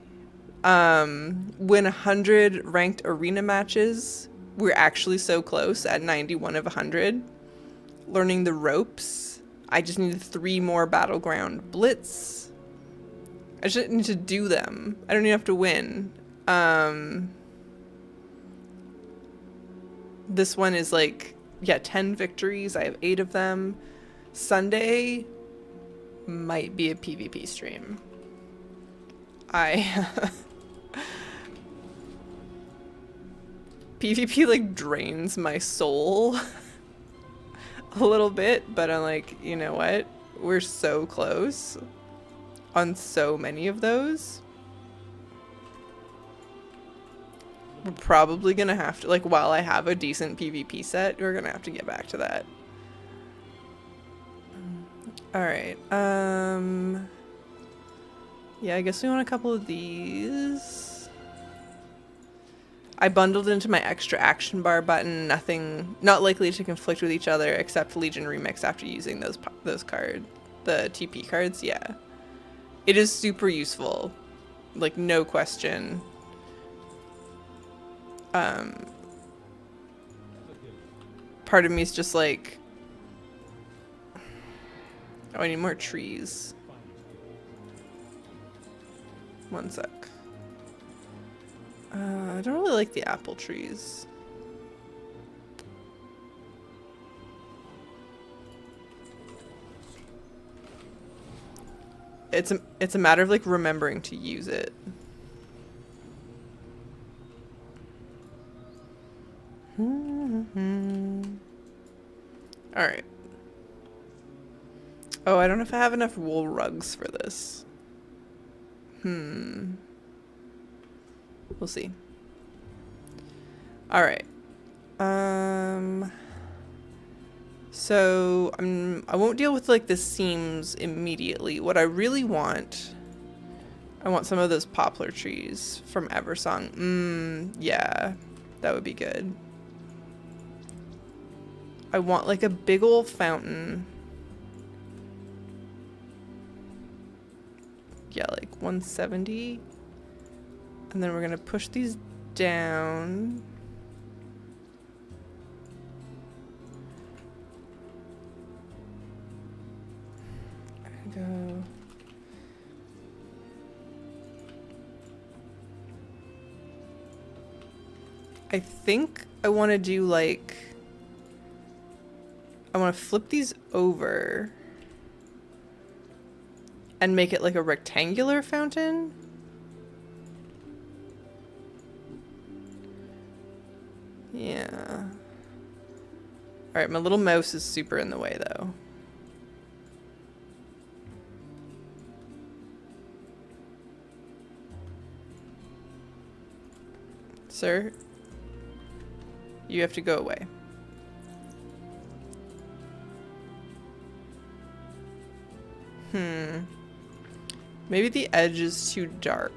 Win 100 ranked arena matches. We're actually so close at 91 of 100. Learning the ropes. I just need 3 more battleground blitz. I just need to do them. I don't even have to win. This one is like, yeah, 10 victories. I have 8 of them. Sunday might be a PvP stream. PvP like drains my soul a little bit, but I'm like, you know what? We're so close on so many of those. We're probably gonna have to, like, while I have a decent PvP set, we're gonna have to get back to that. Alright, yeah, I guess we want a couple of these. I bundled into my extra action bar button, not likely to conflict with each other except Legion Remix after using those cards, the TP cards, yeah. It is super useful, like no question. Part of me is just like, oh, I need more trees. One sec. I don't really like the apple trees. It's a matter of like remembering to use it. Alright. Oh, I don't know if I have enough wool rugs for this. We'll see. Alright. So I won't deal with like the seams immediately. What I really want, I want some of those poplar trees from Eversong. Yeah, that would be good. I want like a big old fountain. Yeah, like 170. And then we're gonna push these down. Go. I think I want to do like, I want to flip these over and make it like a rectangular fountain. Yeah. Alright, my little mouse is super in the way, though. Sir, you have to go away. Maybe the edge is too dark.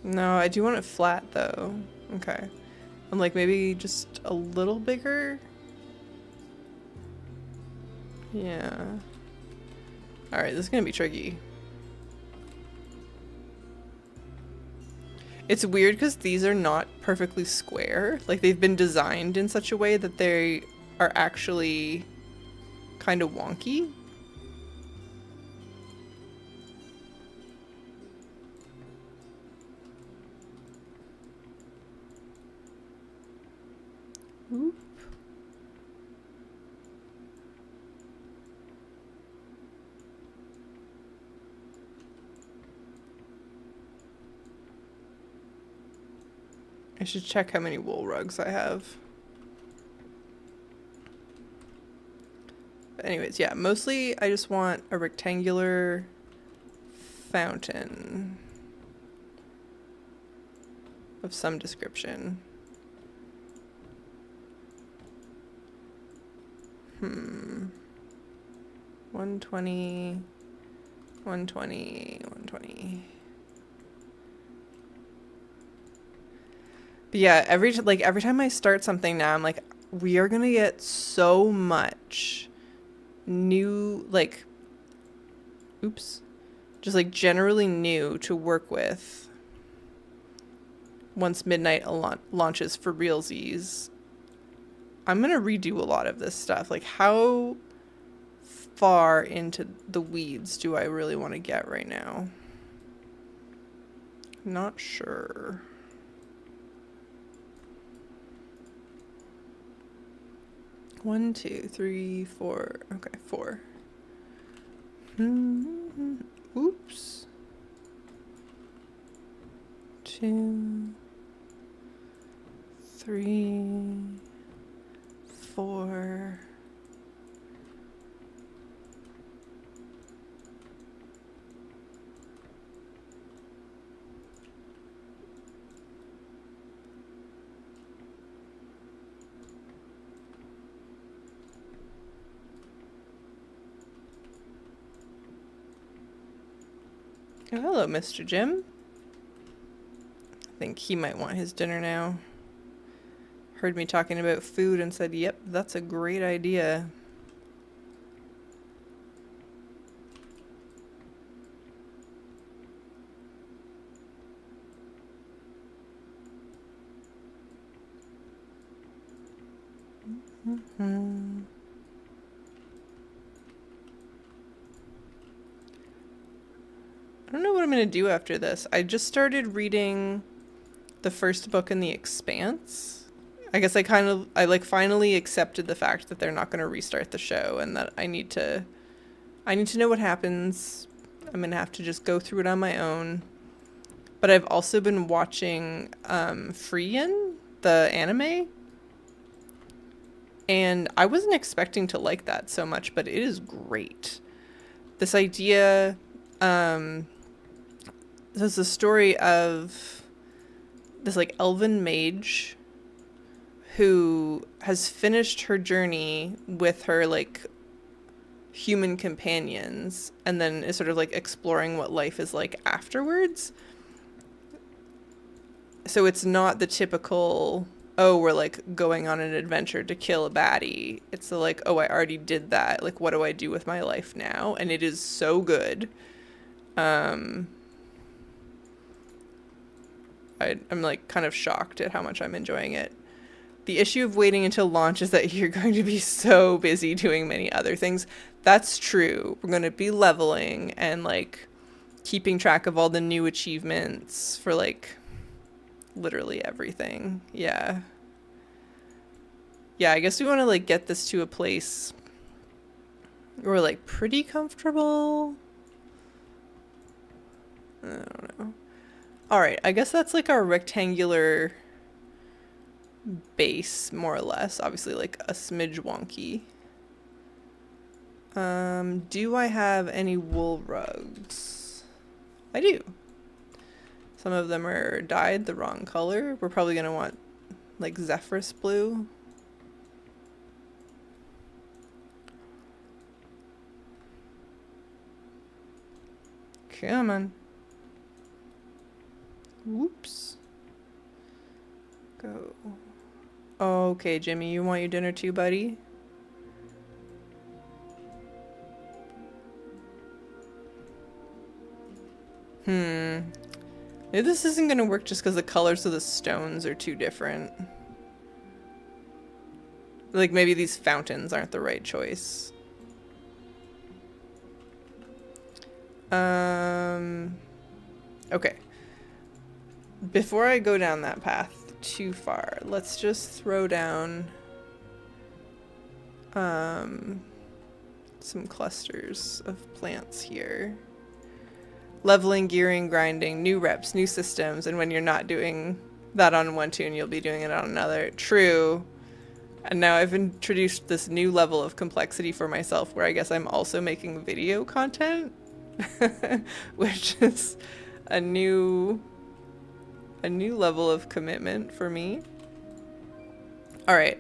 No, I do want it flat though. Okay. I'm like maybe just a little bigger. Yeah. Alright, this is gonna be tricky. It's weird because these are not perfectly square. Like they've been designed in such a way that they are actually kind of wonky. Oop. I should check how many wool rugs I have. But anyways, yeah, mostly I just want a rectangular fountain of some description. 120, 120, 120. But yeah, every time I start something now, I'm like, we are gonna get so much new, like, oops, just like generally new to work with once Midnight launches for realsies. I'm gonna redo a lot of this stuff. Like, how far into the weeds do I really want to get right now? Not sure. One, two, three, four. Okay, 4. Oops. 2, 3, 4. Oh, hello, Mr. Jim. I think he might want his dinner now. Heard me talking about food and said, yep, that's a great idea. I don't know what I'm going to do after this. I just started reading the first book in The Expanse. I guess I finally accepted the fact that they're not going to restart the show and that I need to know what happens. I'm going to have to just go through it on my own. But I've also been watching Freein, the anime. And I wasn't expecting to like that so much, but it is great. This idea, there's a story of this like elven mage who has finished her journey with her like human companions and then is sort of like exploring what life is like afterwards. So it's not the typical, oh, we're like going on an adventure to kill a baddie. It's the like, oh, I already did that. Like, what do I do with my life now? And it is so good. I'm like kind of shocked at how much I'm enjoying it. The issue of waiting until launch is that you're going to be so busy doing many other things. That's true. We're going to be leveling and like keeping track of all the new achievements for like literally everything. Yeah. Yeah, I guess we want to like get this to a place where we're like pretty comfortable. I don't know. Alright, I guess that's like our rectangular base, more or less. Obviously, like a smidge wonky. Do I have any wool rugs? I do. Some of them are dyed the wrong color. We're probably going to want like Zephyrus blue. Come on. Whoops. Go. Okay, Jimmy, you want your dinner too, buddy? Maybe this isn't gonna work just because the colors of the stones are too different. Like, maybe these fountains aren't the right choice. Okay. Before I go down that path too far, let's just throw down some clusters of plants here. Leveling, gearing, grinding, new reps, new systems, and when you're not doing that on one tune, you'll be doing it on another. True. And now I've introduced this new level of complexity for myself where I guess I'm also making video content, which is a new level of commitment for me. All right.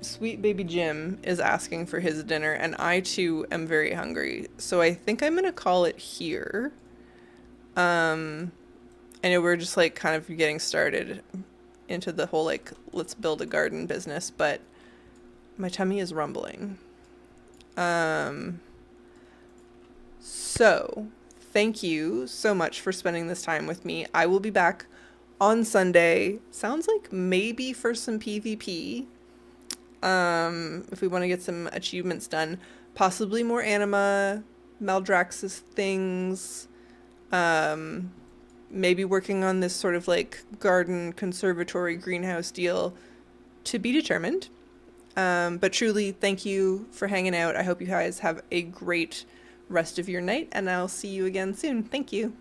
Sweet baby Jim is asking for his dinner, and I too am very hungry. So I think I'm gonna call it here. I know we're just like kind of getting started into the whole like let's build a garden business, but my tummy is rumbling. So thank you so much for spending this time with me. I will be back on Sunday. Sounds like maybe for some PvP. If we want to get some achievements done, possibly more anima, Maldraxxus things, maybe working on this sort of like garden conservatory greenhouse deal, to be determined. But truly, thank you for hanging out. I hope you guys have a great rest of your night, and I'll see you again soon. Thank you.